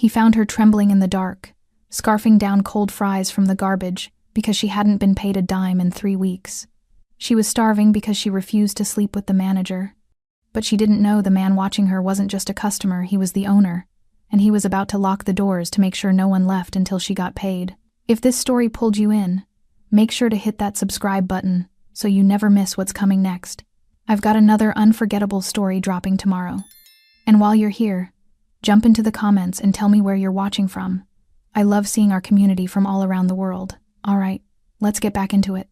He found her trembling in the dark, scarfing down cold fries from the garbage because she hadn't been paid a dime in 3 weeks. She was starving because she refused to sleep with the manager. But she didn't know the man watching her wasn't just a customer, he was the owner, and he was about to lock the doors to make sure no one left until she got paid. If this story pulled you in, make sure to hit that subscribe button so you never miss what's coming next. I've got another unforgettable story dropping tomorrow. And while you're here, jump into the comments and tell me where you're watching from. I love seeing our community from all around the world. All right, let's get back into it.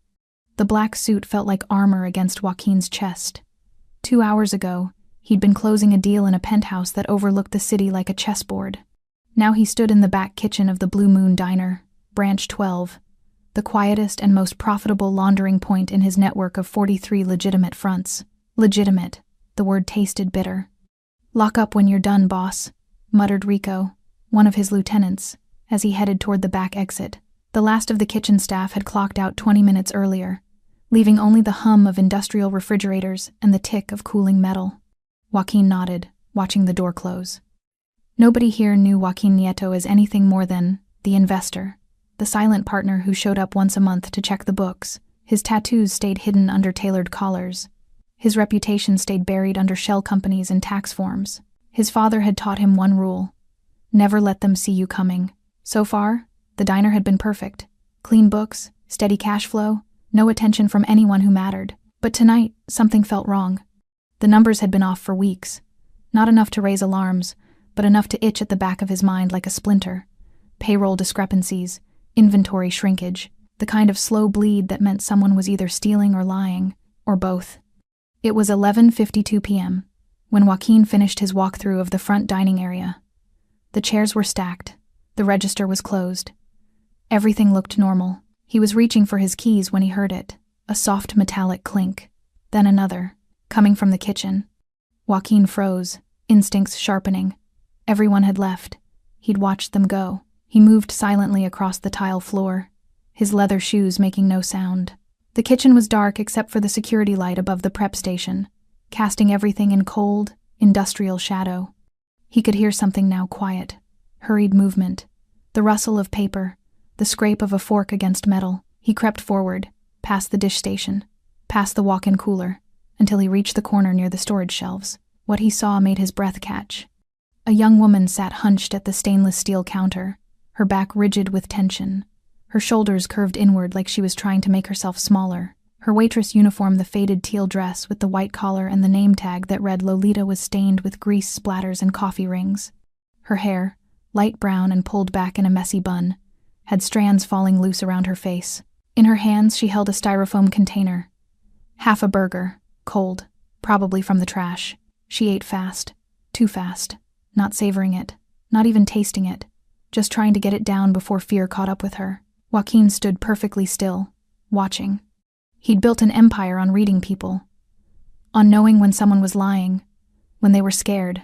The black suit felt like armor against Joaquin's chest. 2 hours ago, he'd been closing a deal in a penthouse that overlooked the city like a chessboard. Now he stood in the back kitchen of the Blue Moon Diner, Branch 12, the quietest and most profitable laundering point in his network of 43 legitimate fronts. Legitimate, the word tasted bitter. "Lock up when you're done, boss," muttered Rico, one of his lieutenants, as he headed toward the back exit. The last of the kitchen staff had clocked out 20 minutes earlier, leaving only the hum of industrial refrigerators and the tick of cooling metal. Joaquin nodded, watching the door close. Nobody here knew Joaquin Nieto as anything more than the investor, the silent partner who showed up once a month to check the books. His tattoos stayed hidden under tailored collars. His reputation stayed buried under shell companies and tax forms. His father had taught him one rule: never let them see you coming. So far, the diner had been perfect. Clean books, steady cash flow, no attention from anyone who mattered. But tonight, something felt wrong. The numbers had been off for weeks. Not enough to raise alarms, but enough to itch at the back of his mind like a splinter. Payroll discrepancies, inventory shrinkage, the kind of slow bleed that meant someone was either stealing or lying, or both. It was 11:52 p.m. when Joaquin finished his walkthrough of the front dining area. The chairs were stacked. The register was closed. Everything looked normal. He was reaching for his keys when he heard it, a soft metallic clink. Then another, coming from the kitchen. Joaquin froze, instincts sharpening. Everyone had left. He'd watched them go. He moved silently across the tile floor, his leather shoes making no sound. The kitchen was dark except for the security light above the prep station, casting everything in cold, industrial shadow. He could hear something now quiet, hurried movement, the rustle of paper, the scrape of a fork against metal. He crept forward, past the dish station, past the walk-in cooler, until he reached the corner near the storage shelves. What he saw made his breath catch. A young woman sat hunched at the stainless steel counter, her back rigid with tension. Her shoulders curved inward like she was trying to make herself smaller. Her waitress uniform, the faded teal dress with the white collar and the name tag that read Lolita, was stained with grease splatters and coffee rings. Her hair, light brown and pulled back in a messy bun, had strands falling loose around her face. In her hands she held a styrofoam container. Half a burger, cold, probably from the trash. She ate fast, too fast, not savoring it, not even tasting it, just trying to get it down before fear caught up with her. Joaquin stood perfectly still, watching. He'd built an empire on reading people, on knowing when someone was lying, when they were scared,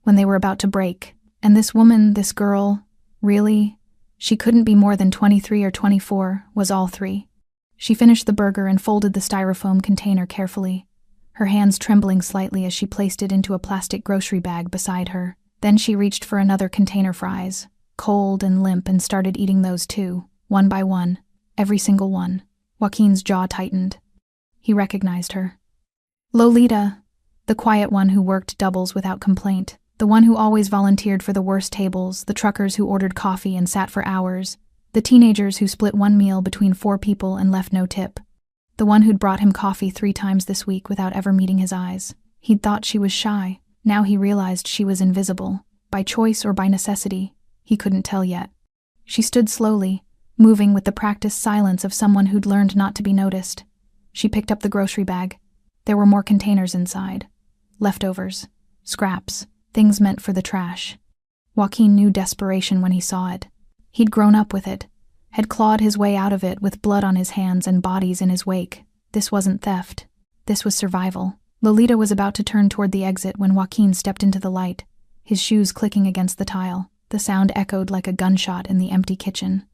when they were about to break. And this woman, this girl, really, she couldn't be more than 23 or 24, was all three. She finished the burger and folded the styrofoam container carefully, her hands trembling slightly as she placed it into a plastic grocery bag beside her. Then she reached for another container fries, cold and limp, and started eating those too, one by one, every single one. Joaquin's jaw tightened. He recognized her. Lolita, the quiet one who worked doubles without complaint, the one who always volunteered for the worst tables, the truckers who ordered coffee and sat for hours, the teenagers who split one meal between 4 people and left no tip, the one who'd brought him coffee 3 times this week without ever meeting his eyes. He'd thought she was shy. Now he realized she was invisible, by choice or by necessity. He couldn't tell yet. She stood slowly, moving with the practiced silence of someone who'd learned not to be noticed. She picked up the grocery bag. There were more containers inside. Leftovers, scraps, things meant for the trash. Joaquin knew desperation when he saw it. He'd grown up with it, had clawed his way out of it with blood on his hands and bodies in his wake. This wasn't theft. This was survival. Lolita was about to turn toward the exit when Joaquin stepped into the light, his shoes clicking against the tile. The sound echoed like a gunshot in the empty kitchen.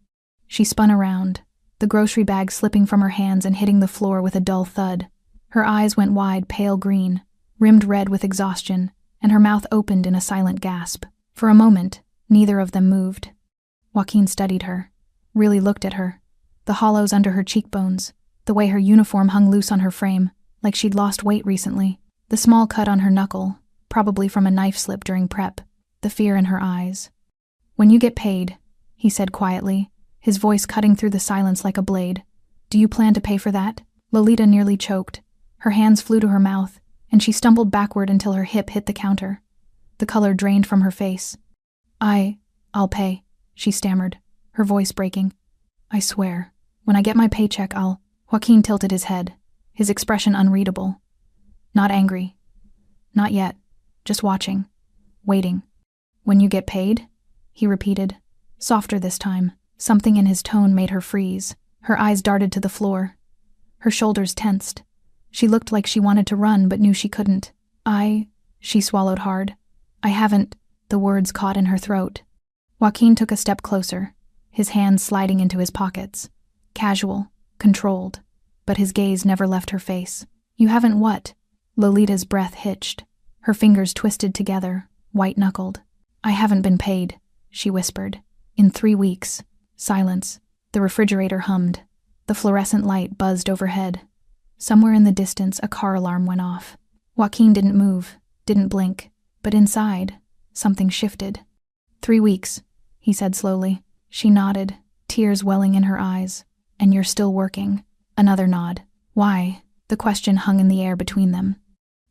She spun around, the grocery bag slipping from her hands and hitting the floor with a dull thud. Her eyes went wide, pale green, rimmed red with exhaustion, and her mouth opened in a silent gasp. For a moment, Neither of them moved. Joaquin studied her, really looked at her. The hollows under her cheekbones, the way her uniform hung loose on her frame, like she'd lost weight recently. The small cut on her knuckle, probably from a knife slip during prep. The fear in her eyes. "When you get paid," he said quietly, his voice cutting through the silence like a blade. "Do you plan to pay for that?" Lolita nearly choked. Her hands flew to her mouth, and she stumbled backward until her hip hit the counter. The color drained from her face. I'll pay," she stammered, her voice breaking. "I swear, when I get my paycheck I'll—" Joaquin tilted his head, his expression unreadable. Not angry. Not yet. Just watching. Waiting. "When you get paid?" he repeated, softer this time. Something in his tone made her freeze. Her eyes darted to the floor. Her shoulders tensed. She looked like she wanted to run but knew she couldn't. She swallowed hard. "I haven't—" The words caught in her throat. Joaquin took a step closer, his hands sliding into his pockets. Casual, controlled, but his gaze never left her face. "You haven't what?" Lolita's breath hitched. Her fingers twisted together, white-knuckled. "I haven't been paid," she whispered. "In 3 weeks." Silence. The refrigerator hummed. The fluorescent light buzzed overhead. Somewhere in the distance, a car alarm went off. Joaquin didn't move, didn't blink, but inside, something shifted. 3 weeks, he said slowly. She nodded, tears welling in her eyes. "And you're still working?" Another nod. "Why?" The question hung in the air between them.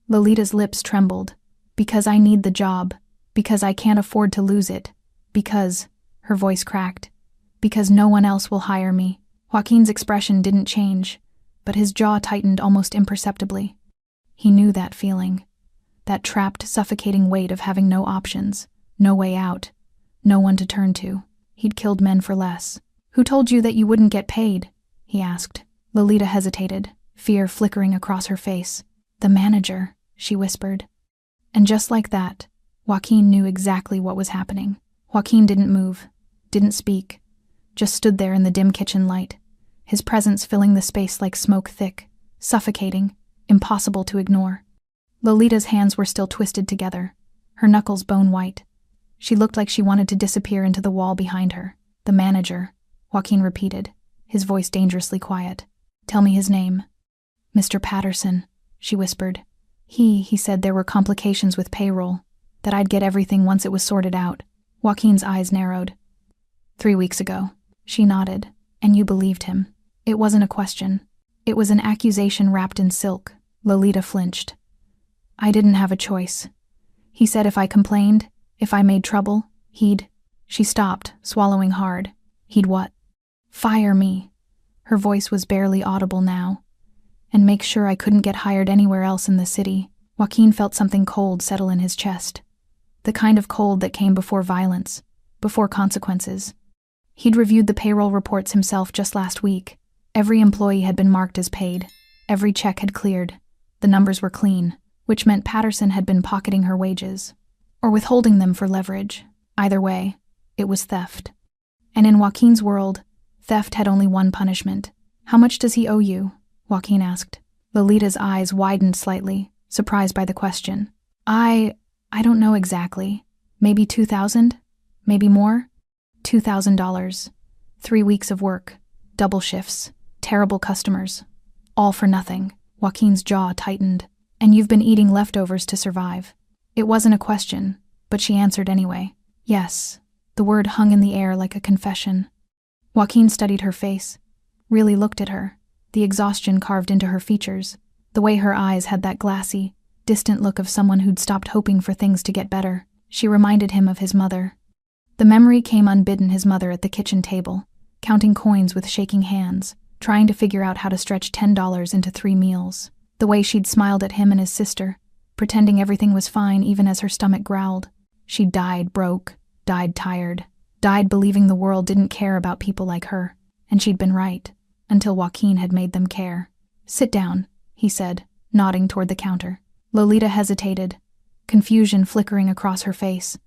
Lolita's lips trembled. "Because I need the job. Because I can't afford to lose it. Because—" her voice cracked. "Because no one else will hire me." Joaquin's expression didn't change, but his jaw tightened almost imperceptibly. He knew that feeling. That trapped, suffocating weight of having no options, no way out, no one to turn to. He'd killed men for less. "Who told you that you wouldn't get paid?" he asked. Lolita hesitated, fear flickering across her face. "The manager," she whispered. And just like that, Joaquin knew exactly what was happening. Joaquin didn't move, didn't speak, just stood there in the dim kitchen light, his presence filling the space like smoke thick, suffocating, impossible to ignore. Lolita's hands were still twisted together, her knuckles bone white. She looked like she wanted to disappear into the wall behind her. "The manager," Joaquin repeated, his voice dangerously quiet. "Tell me his name." "Mr. Patterson," she whispered. He said there were complications with payroll, that I'd get everything once it was sorted out." Joaquin's eyes narrowed. 3 weeks ago. She nodded. "And you believed him." It wasn't a question. It was an accusation wrapped in silk. Lolita flinched. "I didn't have a choice. He said if I complained, if I made trouble, he'd—" She stopped, swallowing hard. "He'd what?" "Fire me." Her voice was barely audible now. "And make sure I couldn't get hired anywhere else in the city." Joaquin felt something cold settle in his chest. The kind of cold that came before violence, before consequences. He'd reviewed the payroll reports himself just last week. Every employee had been marked as paid. Every check had cleared. The numbers were clean, which meant Patterson had been pocketing her wages, or withholding them for leverage. Either way, it was theft. And in Joaquin's world, theft had only one punishment. "How much does he owe you?" Joaquin asked. Lolita's eyes widened slightly, surprised by the question. I don't know exactly. Maybe 2,000? Maybe more? $2,000. 3 weeks of work. Double shifts. Terrible customers. All for nothing. Joaquin's jaw tightened. "And you've been eating leftovers to survive." It wasn't a question, but she answered anyway. "Yes." The word hung in the air like a confession. Joaquin studied her face, really looked at her, the exhaustion carved into her features, the way her eyes had that glassy, distant look of someone who'd stopped hoping for things to get better. She reminded him of his mother. The memory came unbidden, his mother at the kitchen table, counting coins with shaking hands, trying to figure out how to stretch $10 into 3 meals. The way she'd smiled at him and his sister, pretending everything was fine even as her stomach growled. She died broke, died tired, died believing the world didn't care about people like her. And she'd been right, until Joaquin had made them care. "Sit down," he said, nodding toward the counter. Lolita hesitated, confusion flickering across her face.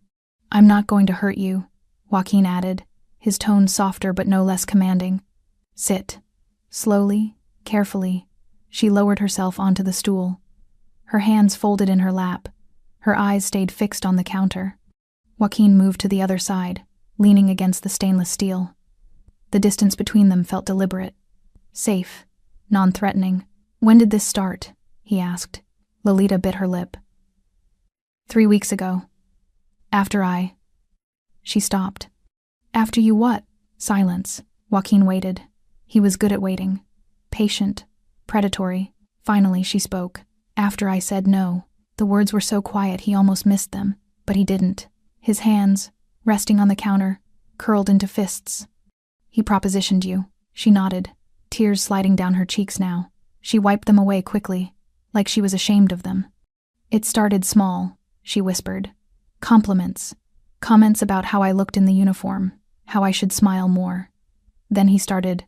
"I'm not going to hurt you," Joaquin added, his tone softer but no less commanding. "Sit." Slowly, carefully, she lowered herself onto the stool. Her hands folded in her lap. Her eyes stayed fixed on the counter. Joaquin moved to the other side, leaning against the stainless steel. The distance between them felt deliberate. Safe. Non-threatening. "When did this start?" he asked. Lolita bit her lip. 3 weeks ago. After I... She stopped. "After you what?" Silence. Joaquin waited. He was good at waiting. Patient. Predatory. Finally, she spoke. "After I said no." The words were so quiet he almost missed them, but he didn't. His hands, resting on the counter, curled into fists. "He propositioned you." She nodded, tears sliding down her cheeks now. She wiped them away quickly, like she was ashamed of them. "It started small," she whispered. "Compliments. Comments about how I looked in the uniform, how I should smile more. Then he started..."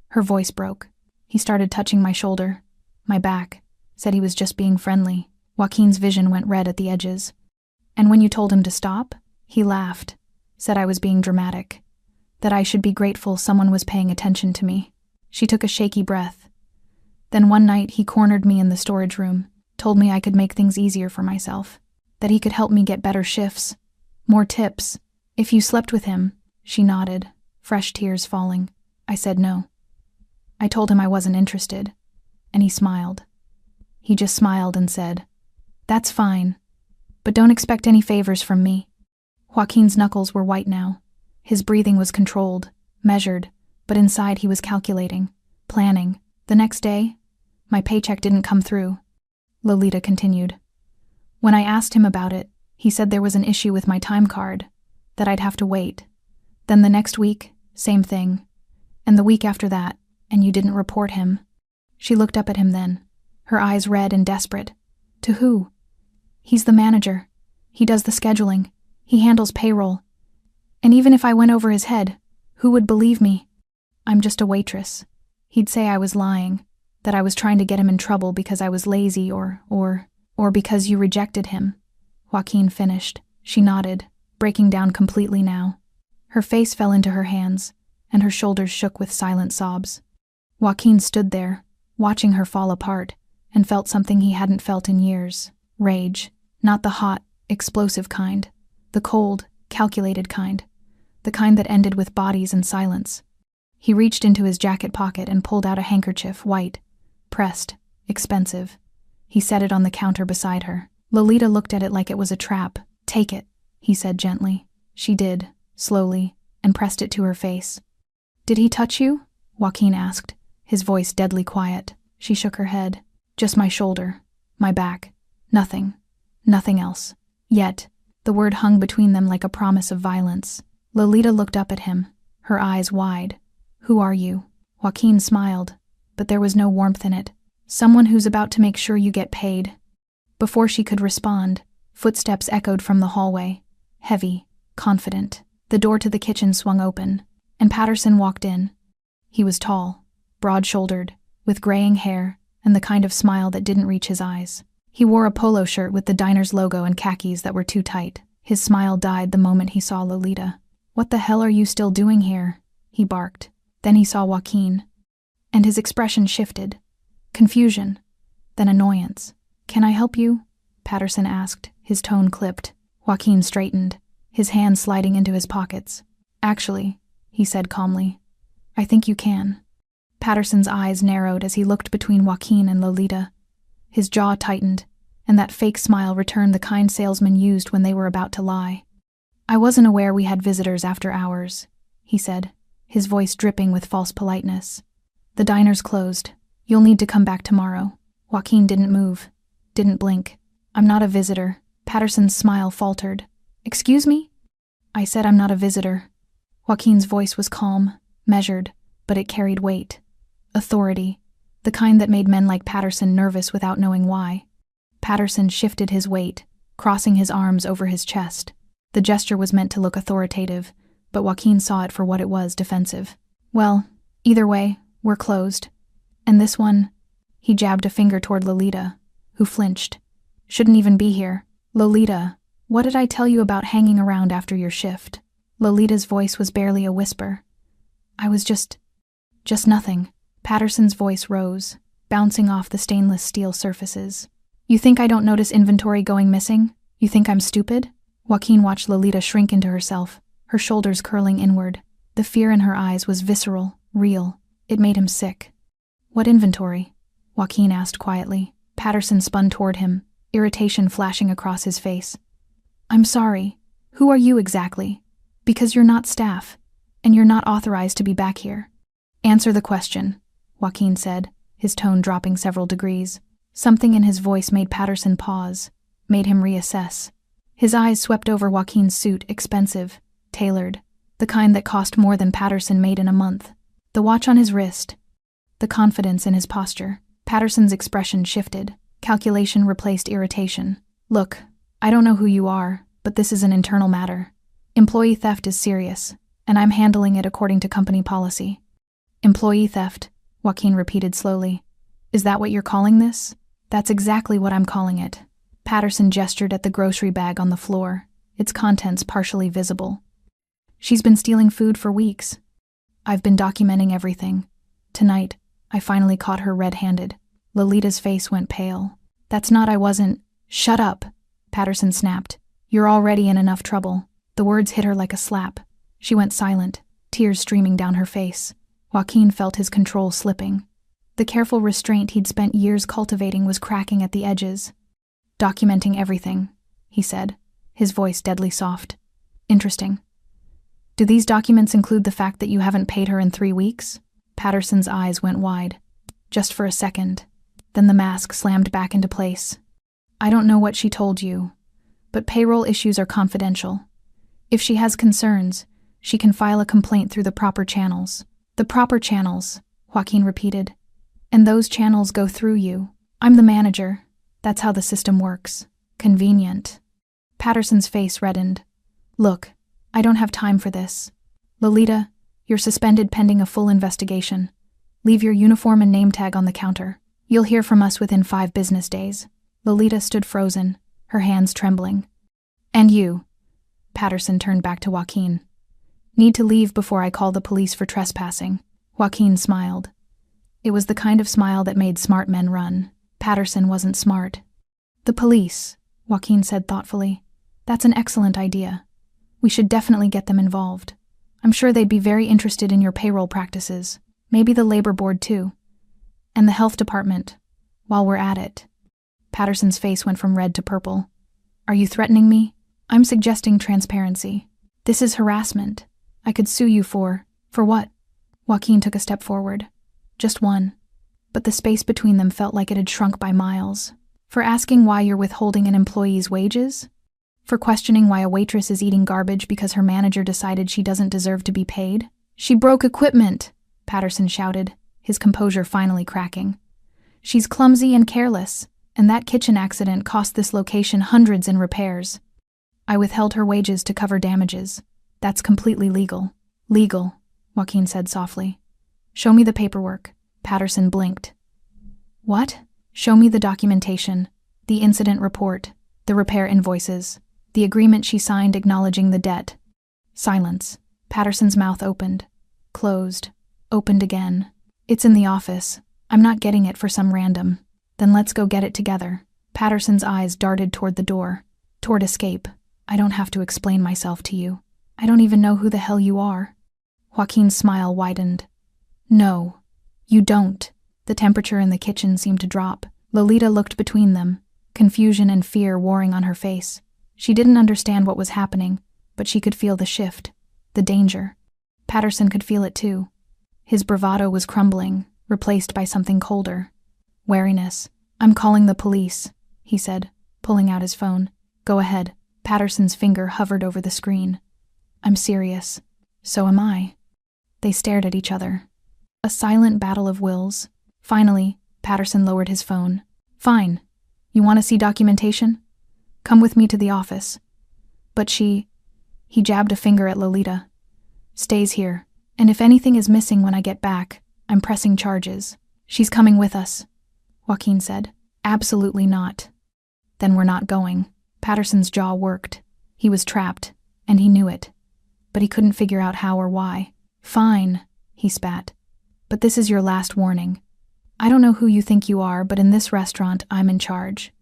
Her voice broke. "He started touching my shoulder, my back, said he was just being friendly." Joaquin's vision went red at the edges. "And when you told him to stop?" He laughed, said I was being dramatic, that I should be grateful someone was paying attention to me. She took a shaky breath. "Then one night he cornered me in the storage room, told me I could make things easier for myself, that he could help me get better shifts, more tips. If you slept with him..." She nodded, fresh tears falling. "I said no. I told him I wasn't interested." And he smiled. He just smiled and said, "That's fine, but don't expect any favors from me." Joaquin's knuckles were white now. His breathing was controlled, measured, but inside he was calculating, planning. "The next day, my paycheck didn't come through," Lolita continued. "When I asked him about it, he said there was an issue with my time card, that I'd have to wait. Then the next week, same thing. And the week after that, and you didn't report him." She looked up at him then, her eyes red and desperate. "To who?" "He's the manager. He does the scheduling. He handles payroll. And even if I went over his head, who would believe me? I'm just a waitress. He'd say I was lying, that I was trying to get him in trouble because I was lazy or because you rejected him." Joaquin finished. She nodded, breaking down completely now. Her face fell into her hands, and her shoulders shook with silent sobs. Joaquin stood there, watching her fall apart, and felt something he hadn't felt in years. Rage. Not the hot, explosive kind. The cold, calculated kind. The kind that ended with bodies and silence. He reached into his jacket pocket and pulled out a handkerchief, white, pressed, expensive. He set it on the counter beside her. Lolita looked at it like it was a trap. "Take it," he said gently. She did, slowly, and pressed it to her face. "Did he touch you?" Joaquin asked, his voice deadly quiet. She shook her head. "Just my shoulder, my back. Nothing. Nothing else." Yet, the word hung between them like a promise of violence. Lolita looked up at him, her eyes wide. "Who are you?" Joaquin smiled, but there was no warmth in it. "Someone who's about to make sure you get paid." Before she could respond, footsteps echoed from the hallway, heavy, confident. The door to the kitchen swung open, and Patterson walked in. He was tall, broad-shouldered, with graying hair and the kind of smile that didn't reach his eyes. He wore a polo shirt with the diner's logo and khakis that were too tight. His smile died the moment he saw Lolita. "What the hell are you still doing here?" he barked. Then he saw Joaquin, and his expression shifted. Confusion, then annoyance. "Can I help you?" Patterson asked, his tone clipped. Joaquin straightened, his hands sliding into his pockets. "Actually," he said calmly, "I think you can." Patterson's eyes narrowed as he looked between Joaquin and Lolita. His jaw tightened, and that fake smile returned the kind salesmen used when they were about to lie. "I wasn't aware we had visitors after hours," he said, his voice dripping with false politeness. "The diner's closed. You'll need to come back tomorrow." Joaquin didn't move, didn't blink. "I'm not a visitor." Patterson's smile faltered. "Excuse me?" "I said I'm not a visitor." Joaquin's voice was calm, measured, but it carried weight. Authority. The kind that made men like Patterson nervous without knowing why. Patterson shifted his weight, crossing his arms over his chest. The gesture was meant to look authoritative, but Joaquin saw it for what it was, defensive. "Well, either way, we're closed. And this one..." He jabbed a finger toward Lolita, who flinched. "Shouldn't even be here." "Lolita, what did I tell you about hanging around after your shift?" Lolita's voice was barely a whisper. "I was just nothing." Patterson's voice rose, bouncing off the stainless steel surfaces. "You think I don't notice inventory going missing? You think I'm stupid?" Joaquin watched Lolita shrink into herself, her shoulders curling inward. The fear in her eyes was visceral, real. It made him sick. "What inventory?" Joaquin asked quietly. Patterson spun toward him, irritation flashing across his face. "I'm sorry. Who are you exactly? Because you're not staff, and you're not authorized to be back here." "Answer the question," Joaquin said, his tone dropping several degrees. Something in his voice made Patterson pause, made him reassess. His eyes swept over Joaquin's suit, expensive, tailored, the kind that cost more than Patterson made in a month. The watch on his wrist, the confidence in his posture. Patterson's expression shifted. Calculation replaced irritation. "Look, I don't know who you are, but this is an internal matter. Employee theft is serious, and I'm handling it according to company policy." "Employee theft," Joaquin repeated slowly. "Is that what you're calling this?" "That's exactly what I'm calling it." Patterson gestured at the grocery bag on the floor, its contents partially visible. "She's been stealing food for weeks. I've been documenting everything. Tonight, I finally caught her red-handed." Lolita's face went pale. I wasn't." "Shut up," Patterson snapped. "You're already in enough trouble." The words hit her like a slap. She went silent, tears streaming down her face. Joaquin felt his control slipping. The careful restraint he'd spent years cultivating was cracking at the edges. "Documenting everything," he said, his voice deadly soft. "Interesting. Do these documents include the fact that you haven't paid her in 3 weeks?" Patterson's eyes went wide. Just for a second. Then the mask slammed back into place. "I don't know what she told you, but payroll issues are confidential. If she has concerns, she can file a complaint through the proper channels." "The proper channels," Joaquin repeated. "And those channels go through you. I'm the manager. That's how the system works. Convenient." Patterson's face reddened. "Look, I don't have time for this. Lolita, you're suspended pending a full investigation. Leave your uniform and name tag on the counter. You'll hear from us within 5 business days." Lolita stood frozen, her hands trembling. "And you," Patterson turned back to Joaquin. "Need to leave before I call the police for trespassing." Joaquin smiled. It was the kind of smile that made smart men run. Patterson wasn't smart. "The police," Joaquin said thoughtfully. "That's an excellent idea. We should definitely get them involved. I'm sure they'd be very interested in your payroll practices. Maybe the labor board too. And the health department, while we're at it." Patterson's face went from red to purple. "Are you threatening me?" "I'm suggesting transparency. This is harassment. I could sue you for what?" Joaquin took a step forward. Just one. But the space between them felt like it had shrunk by miles. "For asking why you're withholding an employee's wages? For questioning why a waitress is eating garbage because her manager decided she doesn't deserve to be paid?" "She broke equipment," Patterson shouted, his composure finally cracking. "She's clumsy and careless, and that kitchen accident cost this location hundreds in repairs. I withheld her wages to cover damages. That's completely legal." "Legal," Joaquin said softly. "Show me the paperwork." Patterson blinked. "What?" "Show me the documentation, the incident report, the repair invoices, the agreement she signed acknowledging the debt." Silence. Patterson's mouth opened, closed, opened again. "It's in the office. I'm not getting it for some random." "Then let's go get it together." Patterson's eyes darted toward the door, toward escape. "I don't have to explain myself to you. I don't even know who the hell you are." Joaquin's smile widened. "No, you don't." The temperature in the kitchen seemed to drop. Lolita looked between them, confusion and fear warring on her face. She didn't understand what was happening, but she could feel the shift, the danger. Patterson could feel it too. His bravado was crumbling, replaced by something colder. Wariness. "I'm calling the police," he said, pulling out his phone. "Go ahead." Patterson's finger hovered over the screen. "I'm serious." "So am I." They stared at each other. A silent battle of wills. Finally, Patterson lowered his phone. "Fine. You want to see documentation? Come with me to the office." "But she..." He jabbed a finger at Lolita. "Stays here. And if anything is missing when I get back, I'm pressing charges." "She's coming with us," Joaquin said. "Absolutely not." "Then we're not going." Patterson's jaw worked. He was trapped, and he knew it. But he couldn't figure out how or why. "Fine," he spat. "But this is your last warning. I don't know who you think you are, but in this restaurant, I'm in charge.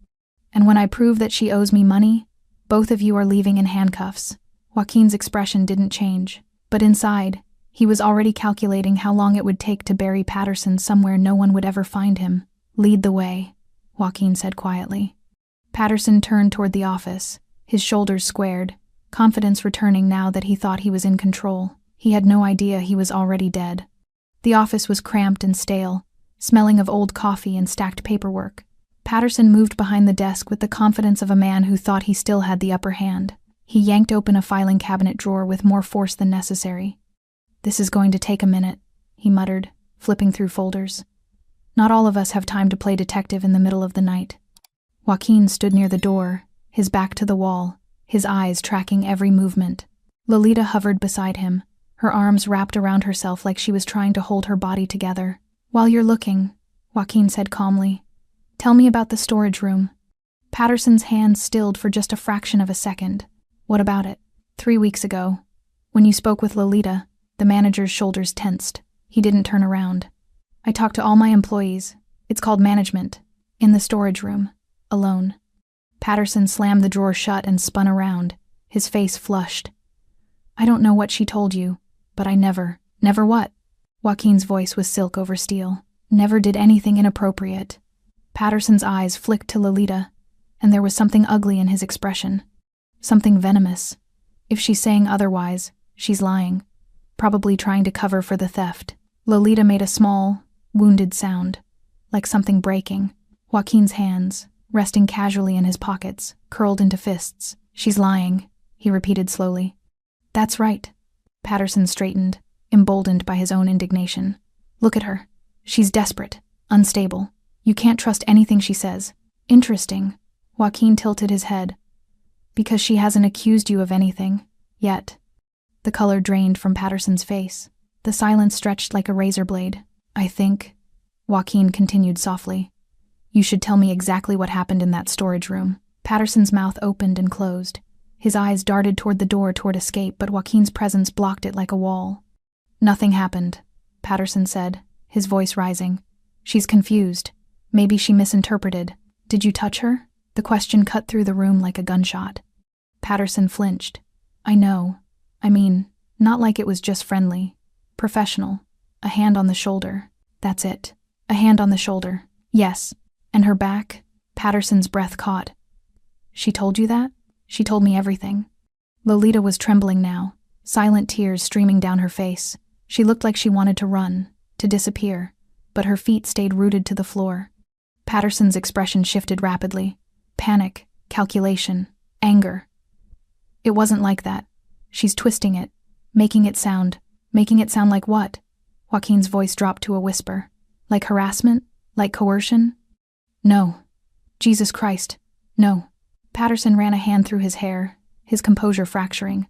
And when I prove that she owes me money, Both of you are leaving in handcuffs." Joaquin's expression didn't change, but inside, he was already calculating how long it would take to bury Patterson somewhere no one would ever find him. "Lead the way," Joaquin said quietly. Patterson turned toward the office, his shoulders squared, confidence returning now that he thought he was in control. He had no idea he was already dead. The office was cramped and stale, smelling of old coffee and stacked paperwork. Patterson moved behind the desk with the confidence of a man who thought he still had the upper hand. He yanked open a filing cabinet drawer with more force than necessary. "This is going to take a minute," he muttered, flipping through folders. "Not all of us have time to play detective in the middle of the night." Joaquin stood near the door, his back to the wall, his eyes tracking every movement. Lolita hovered beside him, her arms wrapped around herself like she was trying to hold her body together. "While you're looking," Joaquin said calmly, "tell me about the storage room." Patterson's hands stilled for just a fraction of a second. "What about it?" 3 weeks ago, when you spoke with Lolita," the manager's shoulders tensed. He didn't turn around. "I talked to all my employees. It's called management. In the storage room. Alone." Patterson slammed the drawer shut and spun around, his face flushed. "I don't know what she told you, but I never." "Never what?" Joaquin's voice was silk over steel. "Never did anything inappropriate." Patterson's eyes flicked to Lolita, and there was something ugly in his expression. Something venomous. If she's saying otherwise, she's lying. Probably trying to cover for the theft. Lolita made a small, wounded sound, like something breaking. Joaquin's hands, resting casually in his pockets, curled into fists. "She's lying," he repeated slowly. "That's right." Patterson straightened, emboldened by his own indignation. "Look at her. She's desperate, unstable. You can't trust anything she says." "Interesting." Joaquin tilted his head. "Because she hasn't accused you of anything, yet." The color drained from Patterson's face. The silence stretched like a razor blade. "I think," Joaquin continued softly, "you should tell me exactly what happened in that storage room." Patterson's mouth opened and closed. His eyes darted toward the door toward escape, but Joaquin's presence blocked it like a wall. "Nothing happened," Patterson said, his voice rising. "She's confused. Maybe she misinterpreted. Did you touch her?" The question cut through the room like a gunshot. Patterson flinched. "I know. I mean, not like it was just friendly. Professional. A hand on the shoulder. That's it. A hand on the shoulder. Yes. And her back?" Patterson's breath caught. "She told you that?" "She told me everything." Lolita was trembling now, silent tears streaming down her face. She looked like she wanted to run, to disappear, but her feet stayed rooted to the floor. Patterson's expression shifted rapidly. Panic, calculation, anger. "It wasn't like that. She's twisting it, making it sound like what?" Joaquin's voice dropped to a whisper. "Like harassment? Like coercion?" "No. Jesus Christ, no." Patterson ran a hand through his hair, his composure fracturing.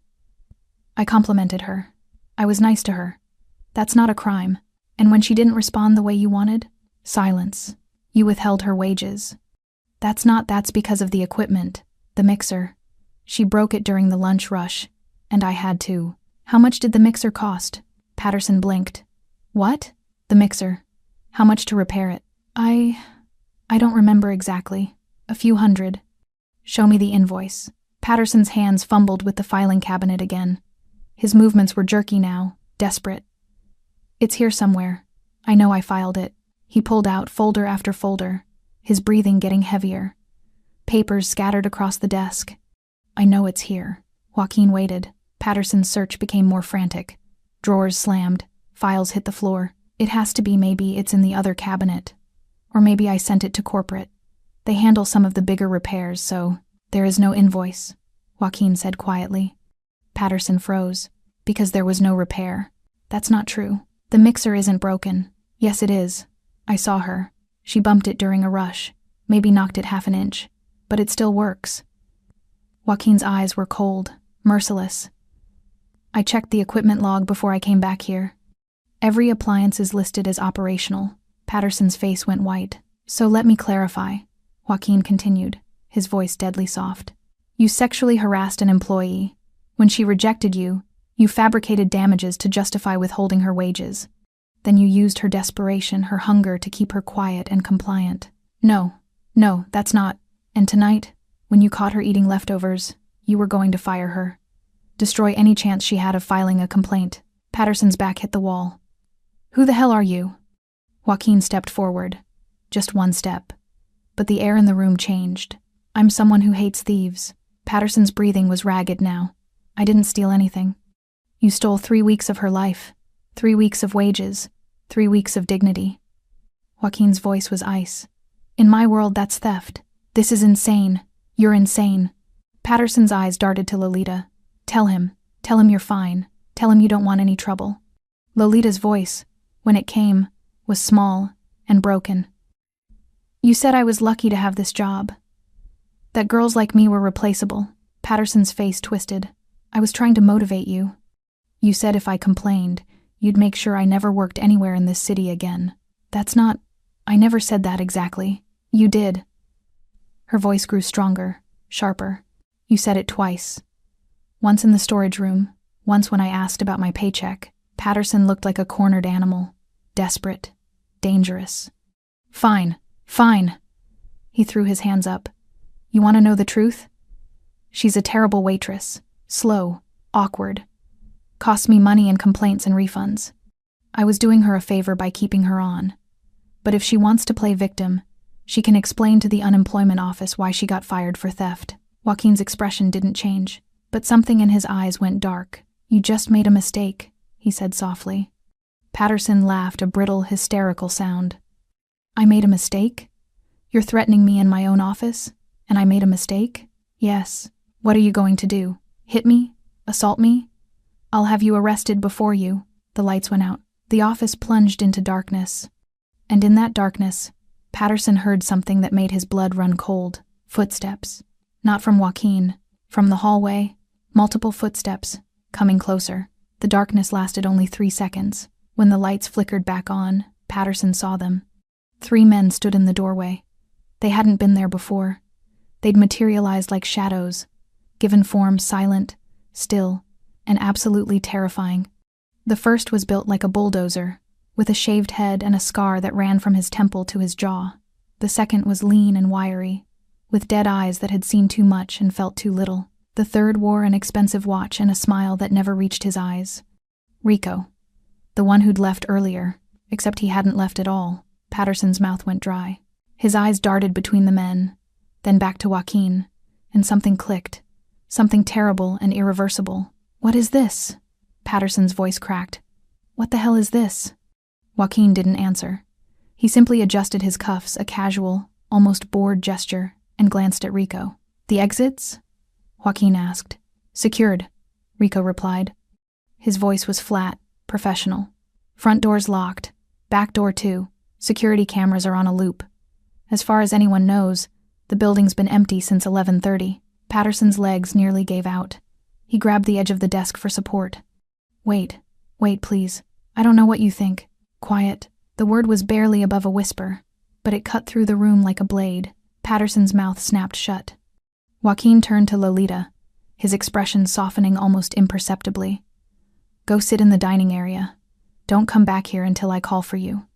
"I complimented her. I was nice to her. That's not a crime. And when she didn't respond the way you wanted? Silence. You withheld her wages. That's because of the equipment, the mixer. She broke it during the lunch rush, and I had to." "How much did the mixer cost?" Patterson blinked. "What?" "The mixer. How much to repair it?" I don't remember exactly. A few hundred." "Show me the invoice." Patterson's hands fumbled with the filing cabinet again. His movements were jerky now, desperate. "It's here somewhere. I know I filed it." He pulled out folder after folder, his breathing getting heavier. Papers scattered across the desk. "I know it's here." Joaquin waited. Patterson's search became more frantic. Drawers slammed. Files hit the floor. "It has to be. Maybe it's in the other cabinet. Or maybe I sent it to corporate. They handle some of the bigger repairs, so there is no invoice," Joaquin said quietly. Patterson froze. "Because there was no repair." "That's not true. The mixer isn't broken." "Yes, it is. I saw her. She bumped it during a rush, maybe knocked it half an inch. But it still works." Joaquin's eyes were cold, merciless. "I checked the equipment log before I came back here. Every appliance is listed as operational." Patterson's face went white. "So let me clarify," Joaquin continued, his voice deadly soft. "You sexually harassed an employee. When she rejected you, you fabricated damages to justify withholding her wages. Then you used her desperation, her hunger to keep her quiet and compliant." No, that's not." "And tonight, when you caught her eating leftovers, You were going to fire her. Destroy any chance she had of filing a complaint. Patterson's back hit the wall. Who the hell are you? Joaquin stepped forward. Just one step. But the air in the room changed. I'm someone who hates thieves. Patterson's breathing was ragged now. I didn't steal anything. You stole 3 weeks of her life. 3 weeks of wages. 3 weeks of dignity. Joaquin's voice was ice. In my world, that's theft. This is insane. You're insane. Patterson's eyes darted to Lolita. Tell him you're fine. Tell him you don't want any trouble. Lolita's voice, when it came, was small and broken. You said I was lucky to have this job. That girls like me were replaceable. Patterson's face twisted. I was trying to motivate you. You said if I complained, you'd make sure I never worked anywhere in this city again. That's not... I never said that exactly. You did. Her voice grew stronger, sharper. You said it twice. Once in the storage room, once when I asked about my paycheck. Patterson looked like a cornered animal. Desperate. Dangerous. Fine. He threw his hands up. You want to know the truth? She's a terrible waitress. Slow. Awkward. Cost me money and complaints and refunds. I was doing her a favor by keeping her on. But if she wants to play victim, she can explain to the unemployment office why she got fired for theft. Joaquin's expression didn't change, but something in his eyes went dark. You just made a mistake, he said softly. Patterson laughed, a brittle, hysterical sound. I made a mistake? You're threatening me in my own office? And I made a mistake? Yes. What are you going to do? Hit me? Assault me? I'll have you arrested before you. The lights went out. The office plunged into darkness. And in that darkness, Patterson heard something that made his blood run cold. Footsteps. Not from Joaquin. From the hallway. Multiple footsteps. Coming closer. The darkness lasted only 3 seconds. When the lights flickered back on, Patterson saw them. 3 men stood in the doorway. They hadn't been there before. They'd materialized like shadows, given form silent, still, and absolutely terrifying. The first was built like a bulldozer, with a shaved head and a scar that ran from his temple to his jaw. The second was lean and wiry, with dead eyes that had seen too much and felt too little. The third wore an expensive watch and a smile that never reached his eyes. Rico. The one who'd left earlier, except he hadn't left at all. Patterson's mouth went dry. His eyes darted between the men, then back to Joaquin, and something clicked. Something terrible and irreversible. What is this? Patterson's voice cracked. What the hell is this? Joaquin didn't answer. He simply adjusted his cuffs, a casual, almost bored gesture, and glanced at Rico. The exits? Joaquin asked. Secured, Rico replied. His voice was flat, professional. Front door's locked. Back door too. Security cameras are on a loop. As far as anyone knows, the building's been empty since 11:30. Patterson's legs nearly gave out. He grabbed the edge of the desk for support. Wait, please. I don't know what you think. Quiet. The word was barely above a whisper, but it cut through the room like a blade. Patterson's mouth snapped shut. Joaquin turned to Lolita, his expression softening almost imperceptibly. Go sit in the dining area. Don't come back here until I call for you.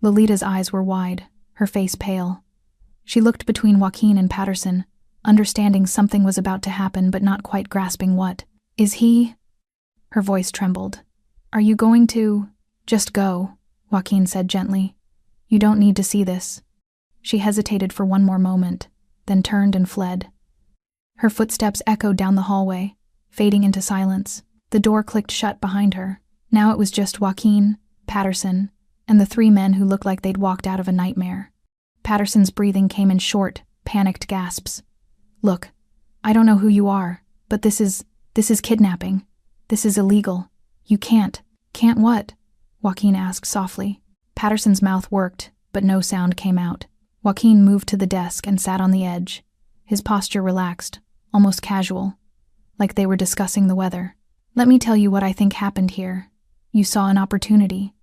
Lolita's eyes were wide, her face pale. She looked between Joaquin and Patterson, understanding something was about to happen but not quite grasping what. Is he? Her voice trembled. Are you going to? Just go, Joaquin said gently. You don't need to see this. She hesitated for one more moment, then turned and fled. Her footsteps echoed down the hallway, fading into silence. The door clicked shut behind her. Now it was just Joaquin, Patterson, and the 3 men who looked like they'd walked out of a nightmare. Patterson's breathing came in short, panicked gasps. Look, I don't know who you are, but this is kidnapping. This is illegal. You can't. Can't what? Joaquin asked softly. Patterson's mouth worked, but no sound came out. Joaquin moved to the desk and sat on the edge. His posture relaxed, almost casual, like they were discussing the weather. Let me tell you what I think happened here. You saw an opportunity.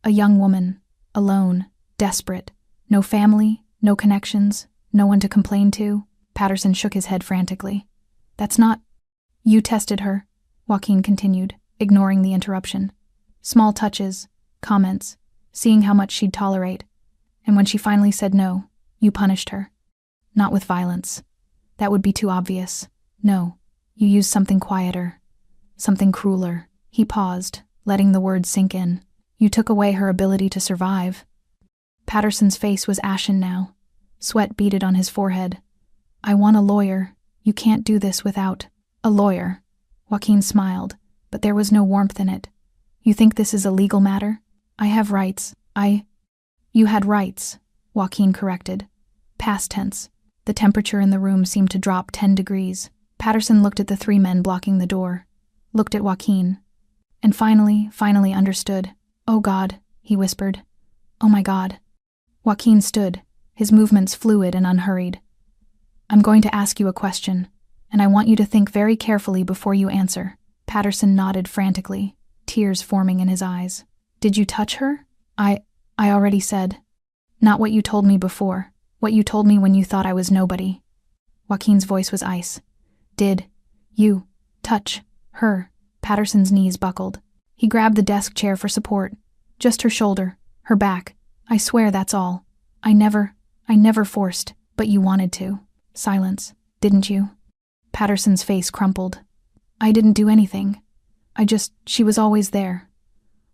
A young woman, alone, desperate, no family, no connections, no one to complain to. Patterson shook his head frantically. That's not... You tested her, Joaquin continued, ignoring the interruption. Small touches, comments, seeing how much she'd tolerate. And when she finally said no, you punished her. Not with violence. That would be too obvious. No, You used something quieter, something crueler. He paused, letting the words sink in. You took away her ability to survive. Patterson's face was ashen now. Sweat beaded on his forehead. I want a lawyer. You can't do this without a lawyer. Joaquin smiled, but there was no warmth in it. You think this is a legal matter? I have rights. You had rights, Joaquin corrected. Past tense. The temperature in the room seemed to drop 10 degrees. Patterson looked at the 3 men blocking the door, looked at Joaquin, and finally understood. Oh God, he whispered. Oh my God. Joaquin stood, his movements fluid and unhurried. I'm going to ask you a question, and I want you to think very carefully before you answer. Patterson nodded frantically, tears forming in his eyes. Did you touch her? I already said. Not what you told me before, what you told me when you thought I was nobody. Joaquin's voice was ice. Did you touch her? Patterson's knees buckled. He grabbed the desk chair for support. Just her shoulder, her back. I swear that's all. I never forced, but you wanted to. Silence, didn't you? Patterson's face crumpled. I didn't do anything. She was always there.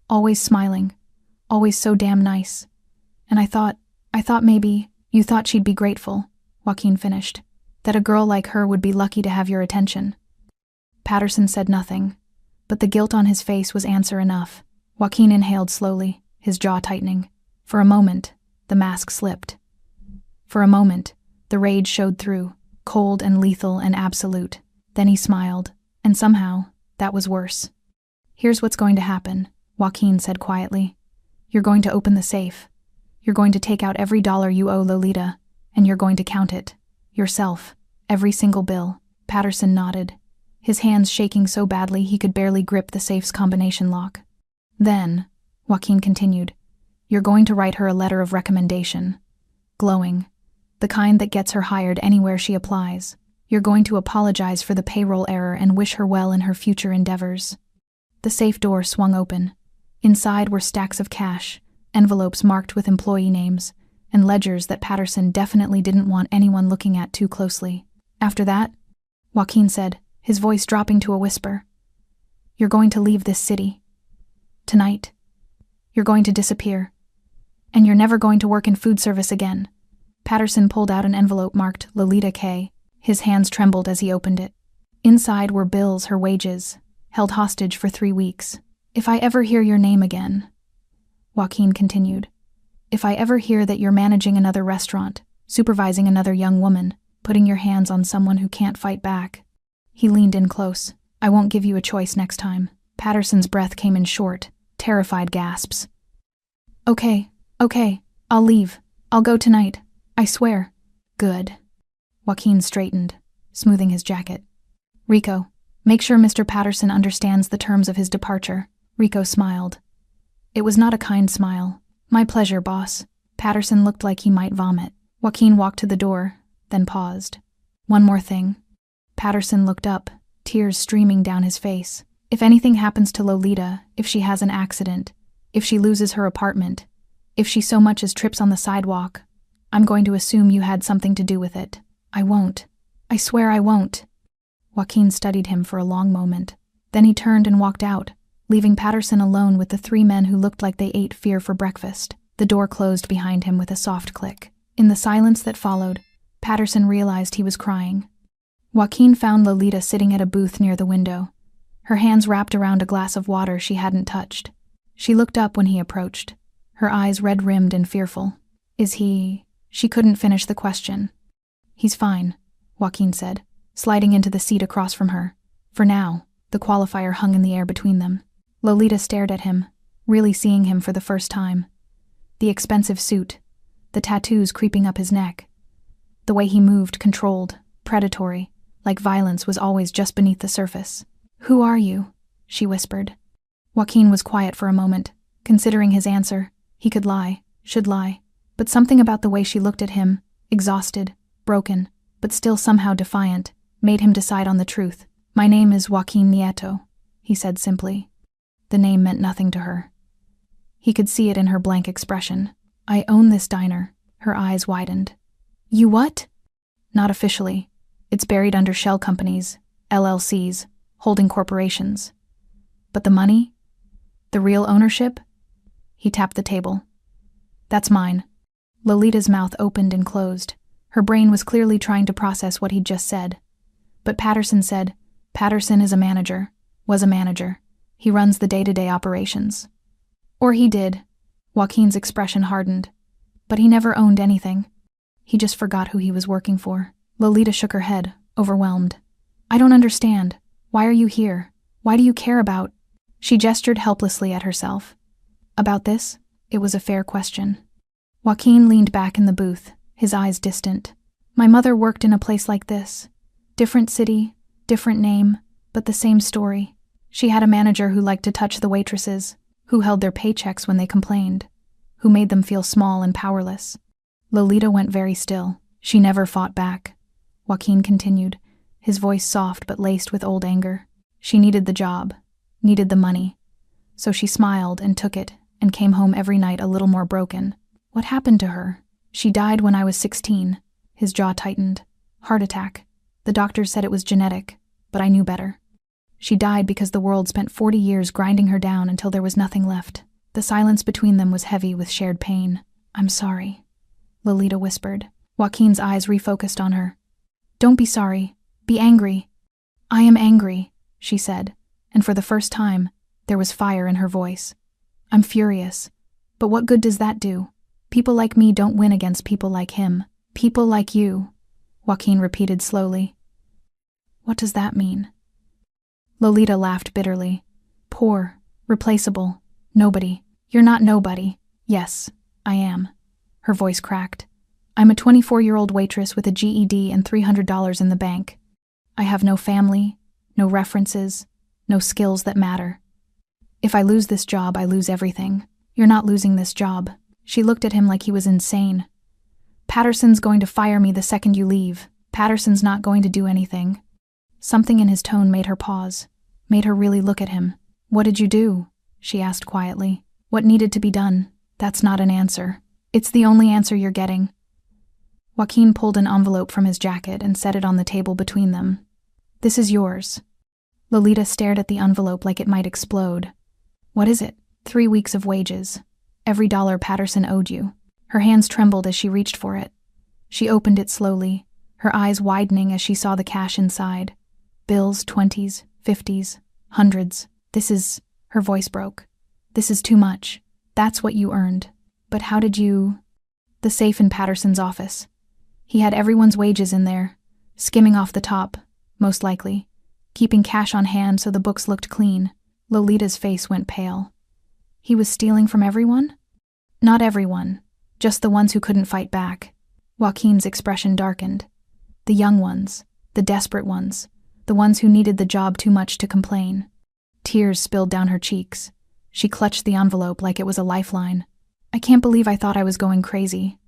Always smiling. Always so damn nice. And I thought maybe you thought she'd be grateful, Joaquin finished. That a girl like her would be lucky to have your attention. Patterson said nothing, but the guilt on his face was answer enough. Joaquin inhaled slowly, his jaw tightening. For a moment, the mask slipped. For a moment, the rage showed through, cold and lethal and absolute. Then he smiled, and somehow, that was worse. Here's what's going to happen, Joaquin said quietly. You're going to open the safe. You're going to take out every dollar you owe Lolita, and you're going to count it. Yourself. Every single bill. Patterson nodded, his hands shaking so badly he could barely grip the safe's combination lock. Then, Joaquin continued, you're going to write her a letter of recommendation. Glowing. The kind that gets her hired anywhere she applies. You're going to apologize for the payroll error and wish her well in her future endeavors. The safe door swung open. Inside were stacks of cash, envelopes marked with employee names, and ledgers that Patterson definitely didn't want anyone looking at too closely. After that, Joaquin said, his voice dropping to a whisper, you're going to leave this city. Tonight. You're going to disappear. And you're never going to work in food service again. Patterson pulled out an envelope marked Lolita K. His hands trembled as he opened it. Inside were bills, her wages, held hostage for 3 weeks. If I ever hear your name again, Joaquin continued, if I ever hear that you're managing another restaurant, supervising another young woman, putting your hands on someone who can't fight back. He leaned in close. I won't give you a choice next time. Patterson's breath came in short, terrified gasps. Okay, I'll leave. I'll go tonight. I swear. Good. Joaquin straightened, smoothing his jacket. Rico, make sure Mr. Patterson understands the terms of his departure. Rico smiled. It was not a kind smile. My pleasure, boss. Patterson looked like he might vomit. Joaquin walked to the door, then paused. One more thing. Patterson looked up, tears streaming down his face. If anything happens to Lolita, if she has an accident, if she loses her apartment, if she so much as trips on the sidewalk, I'm going to assume you had something to do with it. I won't. I swear I won't. Joaquin studied him for a long moment. Then he turned and walked out, leaving Patterson alone with the 3 men who looked like they ate fear for breakfast. The door closed behind him with a soft click. In the silence that followed, Patterson realized he was crying. Joaquin found Lolita sitting at a booth near the window, her hands wrapped around a glass of water she hadn't touched. She looked up when he approached, her eyes red-rimmed and fearful. Is he... She couldn't finish the question. He's fine, Joaquin said, sliding into the seat across from her. For now, the qualifier hung in the air between them. Lolita stared at him, really seeing him for the first time. The expensive suit, the tattoos creeping up his neck. The way he moved, controlled, predatory, like violence was always just beneath the surface. Who are you? She whispered. Joaquin was quiet for a moment, considering his answer. He could lie, should lie, but something about the way she looked at him, exhausted, broken, but still somehow defiant, made him decide on the truth. My name is Joaquin Nieto, he said simply. The name meant nothing to her. He could see it in her blank expression. I own this diner. Her eyes widened. You what? Not officially. It's buried under shell companies, LLCs, holding corporations. But the money? The real ownership? He tapped the table. That's mine. Lolita's mouth opened and closed. Her brain was clearly trying to process what he'd just said. But Patterson said, Patterson is a manager, was a manager. He runs the day-to-day operations. Or he did. Joaquin's expression hardened. But he never owned anything. He just forgot who he was working for. Lolita shook her head, overwhelmed. I don't understand. Why are you here? Why do you care about? She gestured helplessly at herself. About this? It was a fair question. Joaquin leaned back in the booth, his eyes distant. My mother worked in a place like this. Different city, different name, but the same story. She had a manager who liked to touch the waitresses, who held their paychecks when they complained, who made them feel small and powerless. Lolita went very still. She never fought back. Joaquin continued, his voice soft but laced with old anger. She needed the job, needed the money. So she smiled and took it and came home every night a little more broken. What happened to her? She died when I was 16. His jaw tightened. Heart attack. The doctors said it was genetic, but I knew better. She died because the world spent 40 years grinding her down until there was nothing left. The silence between them was heavy with shared pain. I'm sorry, Lolita whispered. Joaquin's eyes refocused on her. Don't be sorry. Be angry. I am angry, she said, and for the first time, there was fire in her voice. I'm furious. But what good does that do? People like me don't win against people like him. People like you, Joaquin repeated slowly. What does that mean? Lolita laughed bitterly. Poor, replaceable, nobody. You're not nobody. Yes, I am. Her voice cracked. I'm a 24-year-old waitress with a GED and $300 in the bank. I have no family, no references, no skills that matter. If I lose this job, I lose everything. You're not losing this job. She looked at him like he was insane. Patterson's going to fire me the second you leave. Patterson's not going to do anything. Something in his tone made her pause, made her really look at him. What did you do? She asked quietly. What needed to be done? That's not an answer. It's the only answer you're getting. Joaquin pulled an envelope from his jacket and set it on the table between them. This is yours. Lolita stared at the envelope like it might explode. What is it? 3 weeks of wages. Every dollar Patterson owed you. Her hands trembled as she reached for it. She opened it slowly, her eyes widening as she saw the cash inside. Bills, 20s, 50s, hundreds. This is... Her voice broke. This is too much. That's what you earned. But how did you... The safe in Patterson's office. He had everyone's wages in there, skimming off the top, most likely, keeping cash on hand so the books looked clean. Lolita's face went pale. He was stealing from everyone? Not everyone, just the ones who couldn't fight back. Joaquin's expression darkened. The young ones, the desperate ones, the ones who needed the job too much to complain. Tears spilled down her cheeks. She clutched the envelope like it was a lifeline. I can't believe I thought I was going crazy.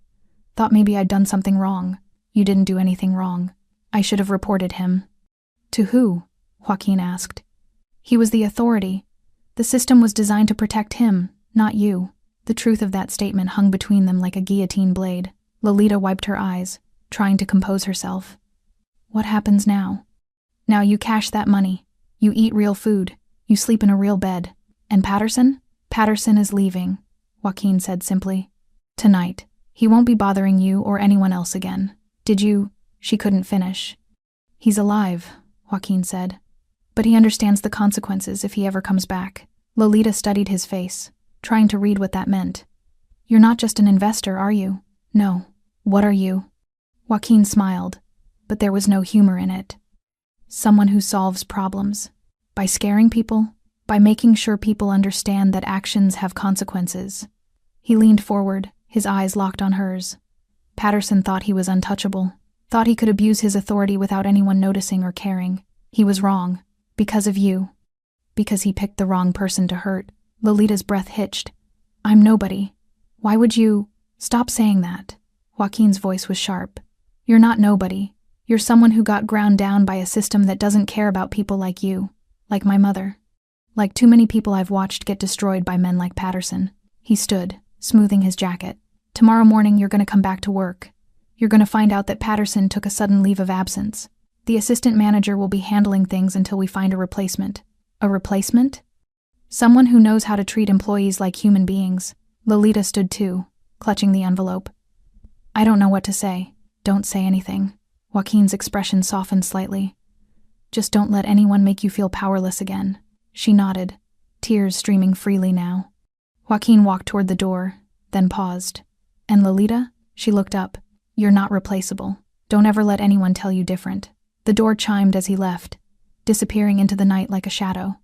Thought maybe I'd done something wrong. You didn't do anything wrong. I should have reported him. To who? Joaquin asked. He was the authority. The system was designed to protect him, not you. The truth of that statement hung between them like a guillotine blade. Lolita wiped her eyes, trying to compose herself. What happens now? Now you cash that money. You eat real food. You sleep in a real bed. And Patterson? Patterson is leaving, Joaquin said simply. Tonight. He won't be bothering you or anyone else again. Did you? She couldn't finish. He's alive, Joaquin said. But he understands the consequences if he ever comes back. Lolita studied his face, trying to read what that meant. You're not just an investor, are you? No. What are you? Joaquin smiled, but there was no humor in it. Someone who solves problems. By scaring people, by making sure people understand that actions have consequences. He leaned forward, his eyes locked on hers. Patterson thought he was untouchable, thought he could abuse his authority without anyone noticing or caring. He was wrong. Because of you. Because he picked the wrong person to hurt. Lolita's breath hitched. I'm nobody. Why would you... Stop saying that. Joaquin's voice was sharp. You're not nobody. You're someone who got ground down by a system that doesn't care about people like you. Like my mother. Like too many people I've watched get destroyed by men like Patterson. He stood, smoothing his jacket. Tomorrow morning you're going to come back to work. You're going to find out that Patterson took a sudden leave of absence. The assistant manager will be handling things until we find a replacement. A replacement? Someone who knows how to treat employees like human beings. Lolita stood too, clutching the envelope. I don't know what to say. Don't say anything. Joaquin's expression softened slightly. Just don't let anyone make you feel powerless again. She nodded, tears streaming freely now. Joaquin walked toward the door, then paused. And Lolita? She looked up. You're not replaceable. Don't ever let anyone tell you different. The door chimed as he left, disappearing into the night like a shadow.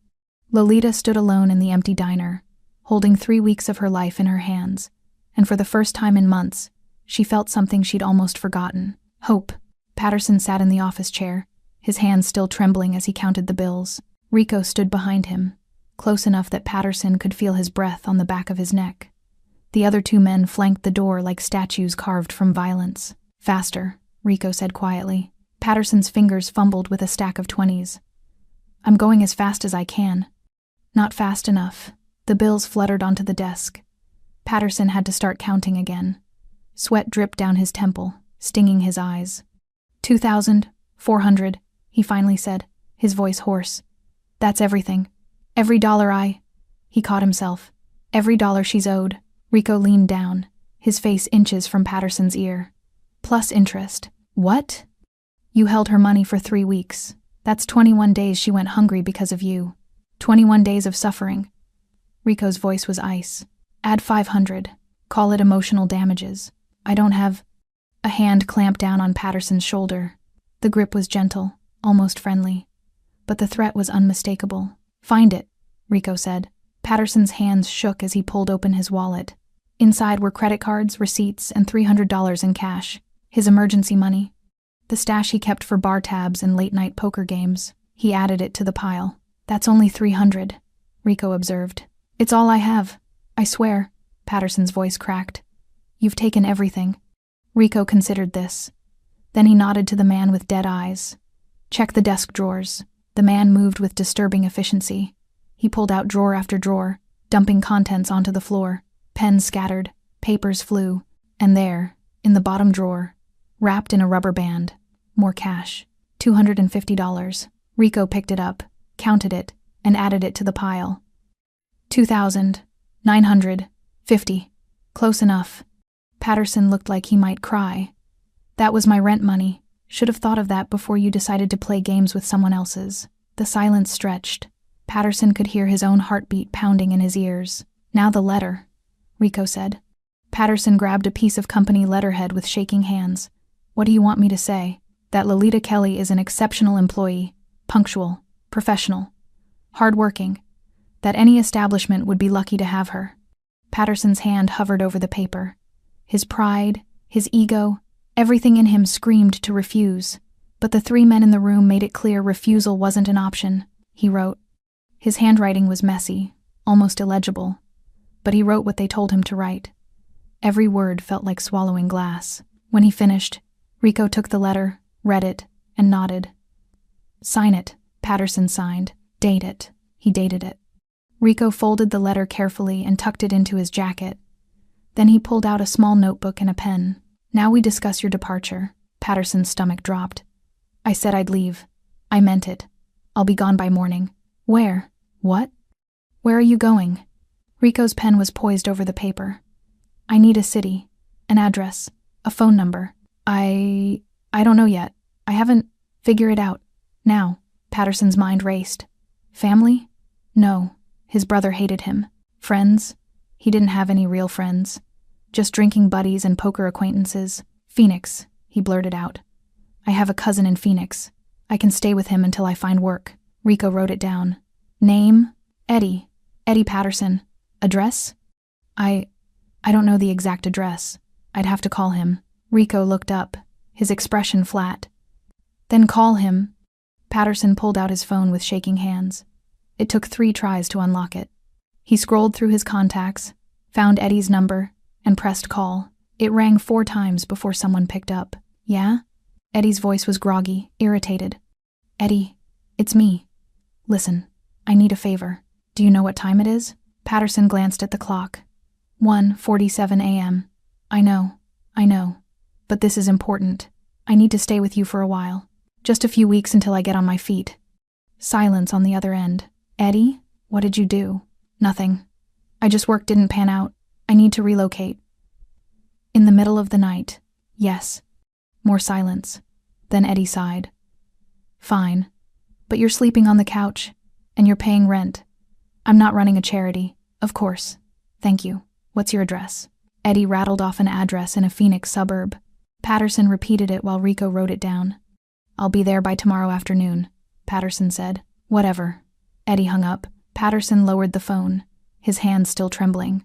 Lolita stood alone in the empty diner, holding 3 weeks of her life in her hands, and for the first time in months, she felt something she'd almost forgotten. Hope. Patterson sat in the office chair, his hands still trembling as he counted the bills. Rico stood behind him, close enough that Patterson could feel his breath on the back of his neck. The other 2 men flanked the door like statues carved from violence. Faster, Rico said quietly. Patterson's fingers fumbled with a stack of 20s. I'm going as fast as I can. Not fast enough. The bills fluttered onto the desk. Patterson had to start counting again. Sweat dripped down his temple, stinging his eyes. 2,400, he finally said, his voice hoarse. That's everything. Every dollar He caught himself. Every dollar she's owed. Rico leaned down, his face inches from Patterson's ear. Plus interest. What? You held her money for 3 weeks. That's 21 days she went hungry because of you. 21 days of suffering. Rico's voice was ice. Add 500. Call it emotional damages. I don't have... A hand clamped down on Patterson's shoulder. The grip was gentle, almost friendly. But the threat was unmistakable. Find it, Rico said. Patterson's hands shook as he pulled open his wallet. Inside were credit cards, receipts, and $300 in cash. His emergency money. The stash he kept for bar tabs and late-night poker games. He added it to the pile. That's only 300, Rico observed. It's all I have. I swear, Patterson's voice cracked. You've taken everything. Rico considered this. Then he nodded to the man with dead eyes. Check the desk drawers. The man moved with disturbing efficiency. He pulled out drawer after drawer, dumping contents onto the floor. Pens scattered, papers flew, and there, in the bottom drawer, wrapped in a rubber band, more cash. $250. Rico picked it up, counted it, and added it to the pile. 2,950. Close enough. Patterson looked like he might cry. That was my rent money. Should have thought of that before you decided to play games with someone else's. The silence stretched. Patterson could hear his own heartbeat pounding in his ears. Now the letter, Rico said. Patterson grabbed a piece of company letterhead with shaking hands. What do you want me to say? That Lolita Kelly is an exceptional employee, punctual, professional, hardworking, that any establishment would be lucky to have her. Patterson's hand hovered over the paper. His pride, his ego, everything in him screamed to refuse, but the 3 men in the room made it clear refusal wasn't an option. He wrote. His handwriting was messy, almost illegible, but he wrote what they told him to write. Every word felt like swallowing glass. When he finished, Rico took the letter, read it, and nodded. Sign it, Patterson signed. Date it. He dated it. Rico folded the letter carefully and tucked it into his jacket. Then he pulled out a small notebook and a pen. Now we discuss your departure. Patterson's stomach dropped. I said I'd leave. I meant it. I'll be gone by morning. Where? What? Where are you going? Rico's pen was poised over the paper. I need a city, an address, a phone number. I don't know yet. I haven't figured it out. Now, Patterson's mind raced. Family? No. His brother hated him. Friends? He didn't have any real friends. Just drinking buddies and poker acquaintances. Phoenix, he blurted out. I have a cousin in Phoenix. I can stay with him until I find work. Rico wrote it down. Name? Eddie. Eddie Patterson. Address? I don't know the exact address. I'd have to call him. Rico looked up, his expression flat. Then call him. Patterson pulled out his phone with shaking hands. It took 3 tries to unlock it. He scrolled through his contacts, found Eddie's number, and pressed call. It rang 4 times before someone picked up. Yeah? Eddie's voice was groggy, irritated. Eddie, it's me. Listen, I need a favor. Do you know what time it is? Patterson glanced at the clock. 1:47 a.m. I know. But this is important. I need to stay with you for a while. Just a few weeks until I get on my feet. Silence on the other end. Eddie, what did you do? Nothing. Work didn't pan out. I need to relocate. In the middle of the night. Yes. More silence. Then Eddie sighed. Fine. But you're sleeping on the couch, and you're paying rent. I'm not running a charity, of course. Thank you. What's your address? Eddie rattled off an address in a Phoenix suburb. Patterson repeated it while Rico wrote it down. I'll be there by tomorrow afternoon, Patterson said. Whatever. Eddie hung up. Patterson lowered the phone, his hands still trembling.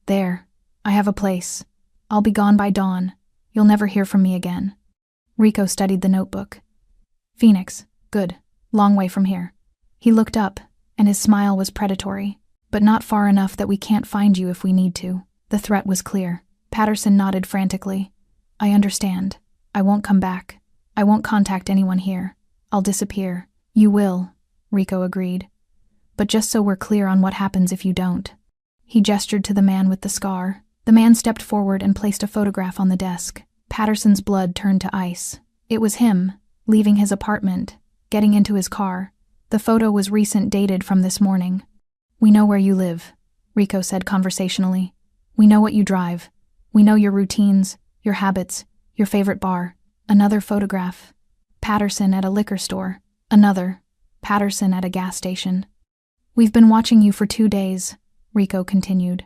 There. I have a place. I'll be gone by dawn. You'll never hear from me again. Rico studied the notebook. Phoenix. Good. Long way from here. He looked up, and his smile was predatory, but not far enough that we can't find you if we need to. The threat was clear. Patterson nodded frantically. I understand. I won't come back. I won't contact anyone here. I'll disappear. You will, Rico agreed. But just so we're clear on what happens if you don't. He gestured to the man with the scar. The man stepped forward and placed a photograph on the desk. Patterson's blood turned to ice. It was him, leaving his apartment, getting into his car. The photo was recent, dated from this morning. We know where you live, Rico said conversationally. We know what you drive. We know your routines, your habits, your favorite bar. Another photograph. Patterson at a liquor store. Another. Patterson at a gas station. We've been watching you for 2 days, Rico continued.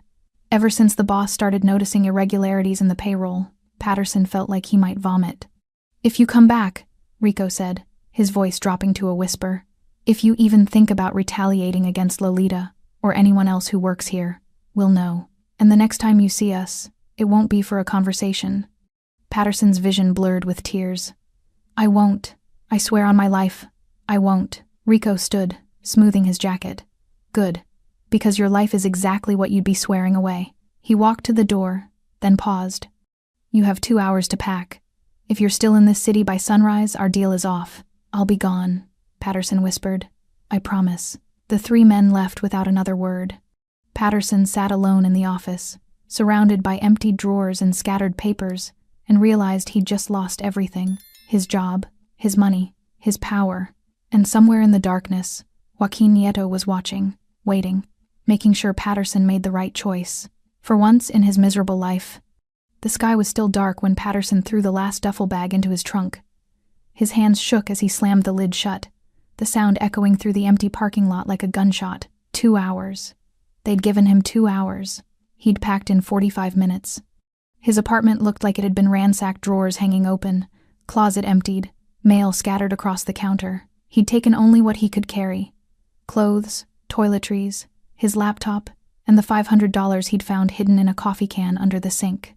Ever since the boss started noticing irregularities in the payroll, Patterson felt like he might vomit. If you come back, Rico said, his voice dropping to a whisper, if you even think about retaliating against Lolita or anyone else who works here, we'll know. And the next time you see us, it won't be for a conversation. Patterson's vision blurred with tears. I won't. I swear on my life, I won't. Rico stood, smoothing his jacket. Good. Because your life is exactly what you'd be swearing away. He walked to the door, then paused. You have 2 hours to pack. If you're still in this city by sunrise, our deal is off. I'll be gone, Patterson whispered. I promise. The 3 men left without another word. Patterson sat alone in the office, surrounded by empty drawers and scattered papers, and realized he'd just lost everything. His job, his money, his power. And somewhere in the darkness, Joaquin Nieto was watching, waiting, making sure Patterson made the right choice. For once in his miserable life. The sky was still dark when Patterson threw the last duffel bag into his trunk. His hands shook as he slammed the lid shut, the sound echoing through the empty parking lot like a gunshot. 2 hours. They'd given him 2 hours. He'd packed in 45 minutes. His apartment looked like it had been ransacked, drawers hanging open, closet emptied, mail scattered across the counter. He'd taken only what he could carry. Clothes, toiletries, his laptop, and the $500 he'd found hidden in a coffee can under the sink.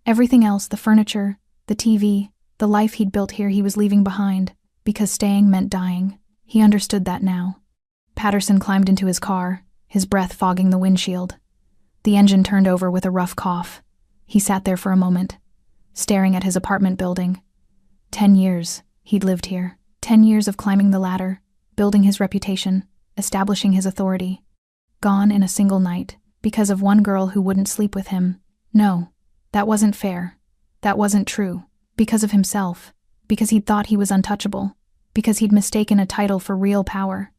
Everything else, the furniture, the TV, the life he'd built here, he was leaving behind, because staying meant dying. He understood that now. Patterson climbed into his car, his breath fogging the windshield. The engine turned over with a rough cough. He sat there for a moment, staring at his apartment building. 10 years he'd lived here. 10 years of climbing the ladder, building his reputation, establishing his authority. Gone in a single night, because of one girl who wouldn't sleep with him. No, that wasn't fair. That wasn't true. Because of himself. Because he'd thought he was untouchable. Because he'd mistaken a title for real power.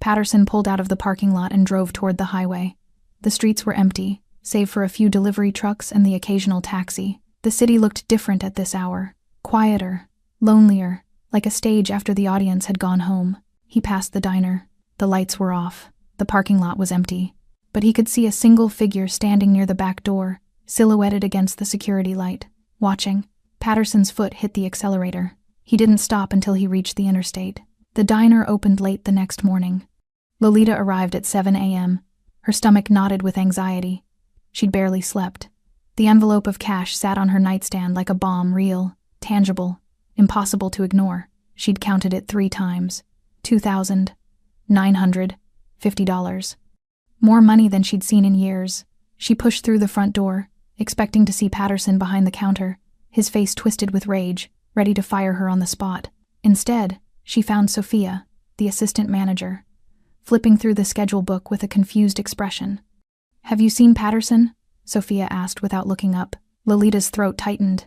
Patterson pulled out of the parking lot and drove toward the highway. The streets were empty, save for a few delivery trucks and the occasional taxi. The city looked different at this hour. Quieter, lonelier, like a stage after the audience had gone home. He passed the diner. The lights were off. The parking lot was empty. But he could see a single figure standing near the back door, silhouetted against the security light, watching. Patterson's foot hit the accelerator. He didn't stop until he reached the interstate. The diner opened late the next morning. Lolita arrived at 7 a.m. Her stomach knotted with anxiety. She'd barely slept. The envelope of cash sat on her nightstand like a bomb, real, tangible, impossible to ignore. She'd counted it 3 times. $2,950. More money than she'd seen in years. She pushed through the front door, expecting to see Patterson behind the counter, his face twisted with rage, ready to fire her on the spot. Instead, she found Sophia, the assistant manager, flipping through the schedule book with a confused expression. Have you seen Patterson? Sophia asked without looking up. Lolita's throat tightened.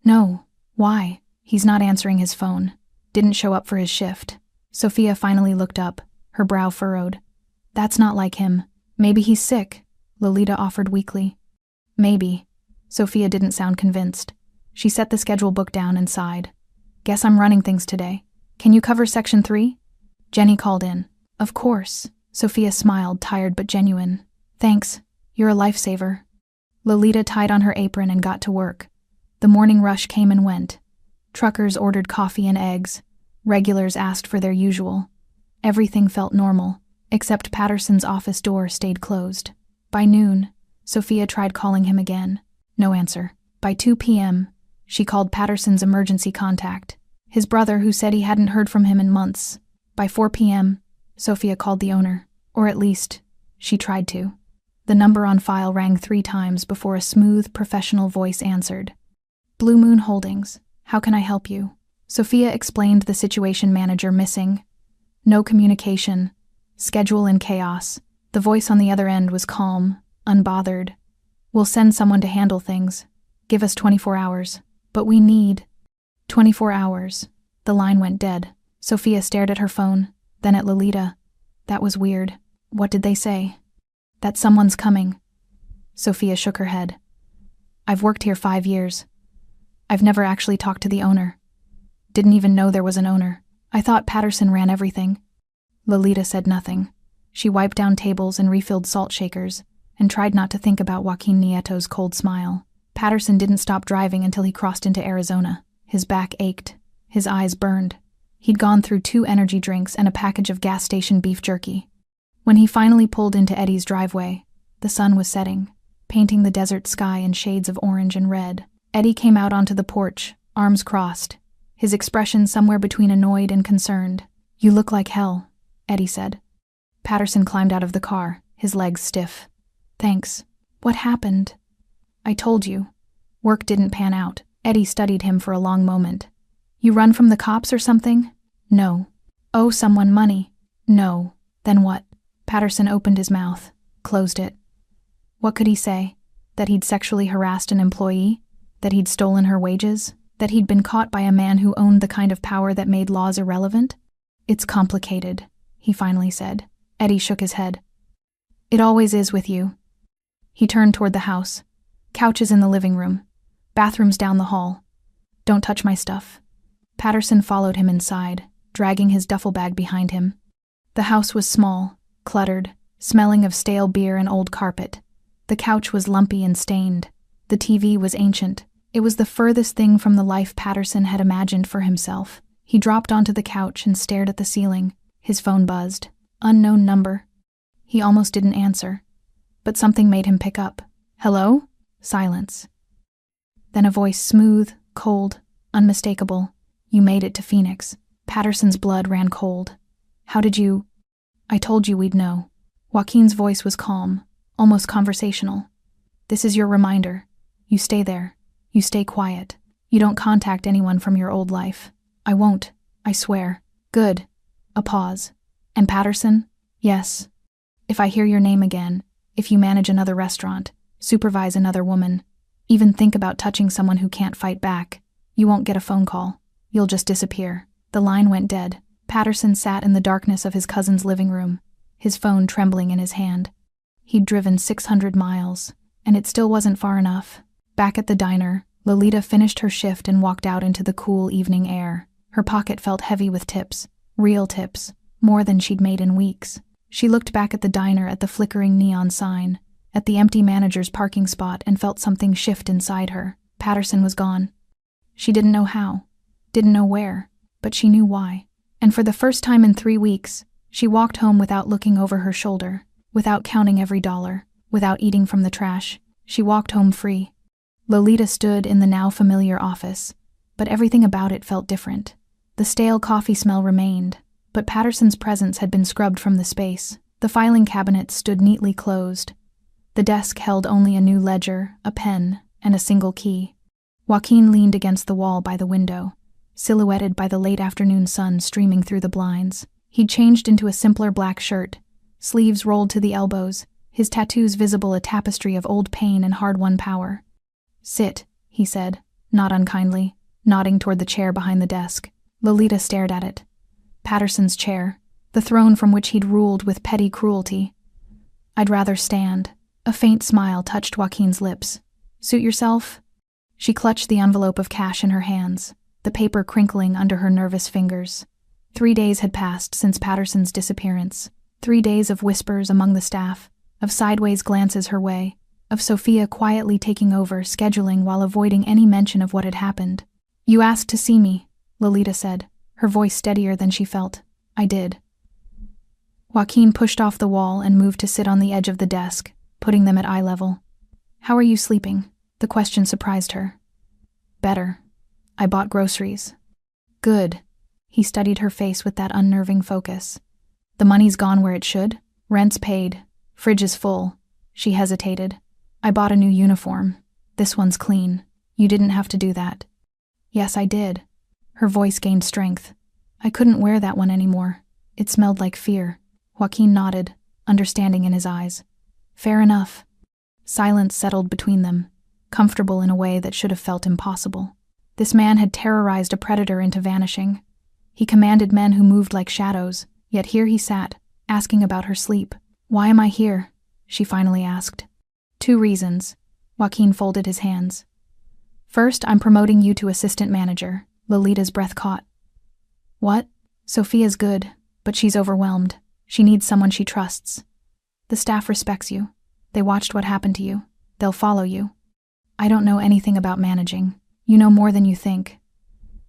No. Why? He's not answering his phone. didn't show up for his shift. Sophia finally looked up, her brow furrowed. That's not like him. Maybe he's sick, Lolita offered weakly. Maybe. Sophia didn't sound convinced. She set the schedule book down and sighed. Guess I'm running things today. Can you cover section 3? Jenny called in. Of course. Sophia smiled, tired but genuine. Thanks. You're a lifesaver. Lolita tied on her apron and got to work. The morning rush came and went. Truckers ordered coffee and eggs. Regulars asked for their usual. Everything felt normal, except Patterson's office door stayed closed. By noon, Sophia tried calling him again. No answer. By 2 p.m., she called Patterson's emergency contact, his brother who said he hadn't heard from him in months. By 4 p.m., Sophia called the owner, or at least, she tried to. The number on file rang 3 times before a smooth, professional voice answered. Blue Moon Holdings, how can I help you? Sophia explained the situation manager missing. No communication. Schedule in chaos. The voice on the other end was calm, unbothered. We'll send someone to handle things. Give us 24 hours. But we need 24 hours. The line went dead. Sophia stared at her phone, then at Lolita. That was weird. What did they say? That someone's coming. Sophia shook her head. I've worked here 5 years. I've never actually talked to the owner. Didn't even know there was an owner. I thought Patterson ran everything. Lolita said nothing. She wiped down tables and refilled salt shakers, and tried not to think about Joaquin Nieto's cold smile. Patterson didn't stop driving until he crossed into Arizona. His back ached. His eyes burned. He'd gone through 2 energy drinks and a package of gas station beef jerky. When he finally pulled into Eddie's driveway, the sun was setting, painting the desert sky in shades of orange and red. Eddie came out onto the porch, arms crossed, his expression somewhere between annoyed and concerned. You look like hell, Eddie said. Patterson climbed out of the car, his legs stiff. Thanks. What happened? I told you. Work didn't pan out. Eddie studied him for a long moment. You run from the cops or something? No. Owe someone money? No. Then what? Patterson opened his mouth, closed it. What could he say? That he'd sexually harassed an employee? That he'd stolen her wages? That he'd been caught by a man who owned the kind of power that made laws irrelevant? It's complicated, he finally said. Eddie shook his head. It always is with you. He turned toward the house. Couches in the living room. Bathrooms down the hall. Don't touch my stuff. Patterson followed him inside, dragging his duffel bag behind him. The house was small, cluttered, smelling of stale beer and old carpet. The couch was lumpy and stained. The TV was ancient. It was the furthest thing from the life Patterson had imagined for himself. He dropped onto the couch and stared at the ceiling. His phone buzzed. Unknown number. He almost didn't answer, but something made him pick up. Hello? Silence. Then a voice, smooth, cold, unmistakable. You made it to Phoenix. Patterson's blood ran cold. How did you? I told you we'd know. Joaquin's voice was calm, almost conversational. This is your reminder. You stay there. You stay quiet. You don't contact anyone from your old life. I won't. I swear. Good. A pause. And Patterson? Yes. If I hear your name again, if you manage another restaurant, supervise another woman, even think about touching someone who can't fight back, you won't get a phone call. You'll just disappear. The line went dead. Patterson sat in the darkness of his cousin's living room, his phone trembling in his hand. He'd driven 600 miles, and it still wasn't far enough. Back at the diner, Lolita finished her shift and walked out into the cool evening air. Her pocket felt heavy with tips, real tips, more than she'd made in weeks. She looked back at the diner, at the flickering neon sign, at the empty manager's parking spot, and felt something shift inside her. Patterson was gone. She didn't know how, didn't know where, but she knew why. And for the first time in 3 weeks, she walked home without looking over her shoulder, without counting every dollar, without eating from the trash. She walked home free. Lolita stood in the now familiar office, but everything about it felt different. The stale coffee smell remained, but Patterson's presence had been scrubbed from the space. The filing cabinet stood neatly closed. The desk held only a new ledger, a pen, and a single key. Joaquin leaned against the wall by the window, silhouetted by the late afternoon sun streaming through the blinds. He'd changed into a simpler black shirt, sleeves rolled to the elbows, his tattoos visible a tapestry of old pain and hard-won power. Sit, he said, not unkindly, nodding toward the chair behind the desk. Lolita stared at it. Patterson's chair, the throne from which he'd ruled with petty cruelty. "I'd rather stand." A faint smile touched Joaquin's lips. "Suit yourself?" She clutched the envelope of cash in her hands, the paper crinkling under her nervous fingers. 3 days had passed since Patterson's disappearance. 3 days of whispers among the staff, of sideways glances her way, of Sophia quietly taking over, scheduling while avoiding any mention of what had happened. "You asked to see me," Lolita said, her voice steadier than she felt. "I did." Joaquin pushed off the wall and moved to sit on the edge of the desk, putting them at eye level. "How are you sleeping?" The question surprised her. "Better. I bought groceries." "Good." He studied her face with that unnerving focus. "The money's gone where it should? Rent's paid. Fridge is full." She hesitated. "I bought a new uniform. This one's clean. You didn't have to do that." "Yes, I did." Her voice gained strength. "I couldn't wear that one anymore. It smelled like fear." Joaquin nodded, understanding in his eyes. "Fair enough." Silence settled between them, comfortable in a way that should have felt impossible. This man had terrorized a predator into vanishing. He commanded men who moved like shadows, yet here he sat, asking about her sleep. "Why am I here?" she finally asked. "2 reasons." Joaquin folded his hands. "First, I'm promoting you to assistant manager." Lolita's breath caught. "What?" "Sophia's good, but she's overwhelmed. She needs someone she trusts. The staff respects you. They watched what happened to you. They'll follow you." "I don't know anything about managing. You know more than you think.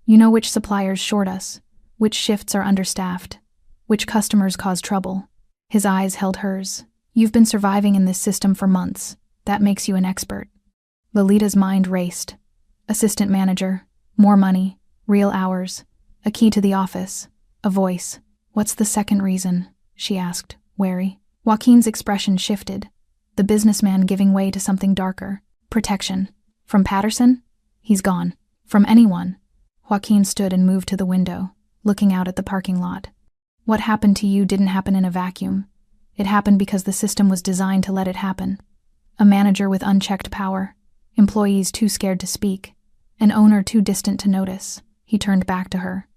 You know which suppliers short us, which shifts are understaffed, which customers cause trouble." His eyes held hers. "You've been surviving in this system for months. That makes you an expert." Lolita's mind raced. Assistant manager, more money, real hours, a key to the office, a voice. "What's the second reason?" she asked, wary. Joaquin's expression shifted, the businessman giving way to something darker. "Protection. From Patterson? He's gone. From anyone." Joaquin stood and moved to the window, looking out at the parking lot. "What happened to you didn't happen in a vacuum. It happened because the system was designed to let it happen. A manager with unchecked power, employees too scared to speak, an owner too distant to notice." He turned back to her.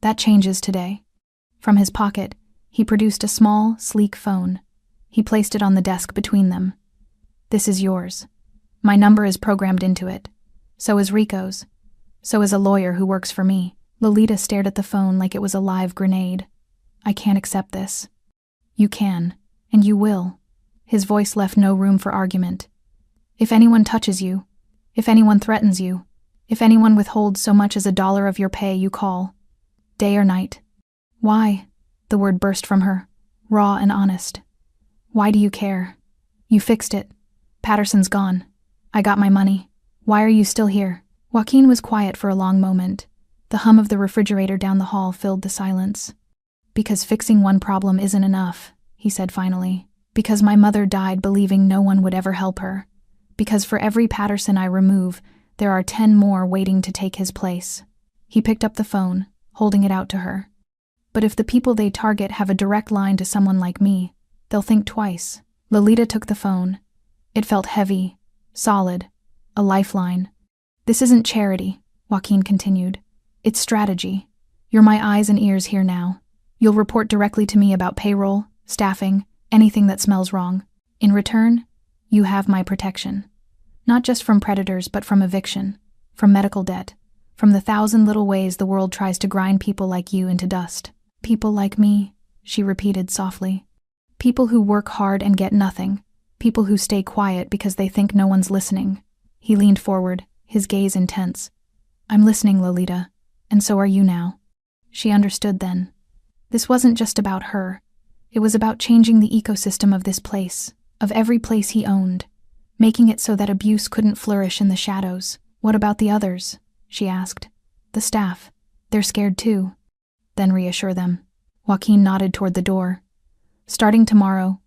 "That changes today." From his pocket, he produced a small, sleek phone. He placed it on the desk between them. "This is yours. My number is programmed into it. So is Rico's. So is a lawyer who works for me." Lolita stared at the phone like it was a live grenade. "I can't accept this." "You can, and you will." His voice left no room for argument. "If anyone touches you, if anyone threatens you, if anyone withholds so much as $1 of your pay, you call. Day or night." "Why?" The word burst from her, raw and honest. "Why do you care? You fixed it. Patterson's gone. I got my money. Why are you still here?" Joaquin was quiet for a long moment. The hum of the refrigerator down the hall filled the silence. "Because fixing one problem isn't enough," he said finally. "Because my mother died believing no one would ever help her. Because for every Patterson I remove, there are 10 more waiting to take his place." He picked up the phone, holding it out to her. "But if the people they target have a direct line to someone like me, they'll think twice." Lolita took the phone. It felt heavy, solid, a lifeline. "This isn't charity," Joaquin continued. "It's strategy. You're my eyes and ears here now. You'll report directly to me about payroll, staffing, anything that smells wrong. In return, you have my protection. Not just from predators, but from eviction, from medical debt, from the 1,000 little ways the world tries to grind people like you into dust." "People like me," she repeated softly. "People who work hard and get nothing. People who stay quiet because they think no one's listening." He leaned forward, his gaze intense. "I'm listening, Lolita, and so are you now." She understood then. This wasn't just about her. It was about changing the ecosystem of this place, of every place he owned, making it so that abuse couldn't flourish in the shadows. "What about the others?" she asked. "The staff. They're scared too." "Then reassure them." Joaquin nodded toward the door. "Starting tomorrow,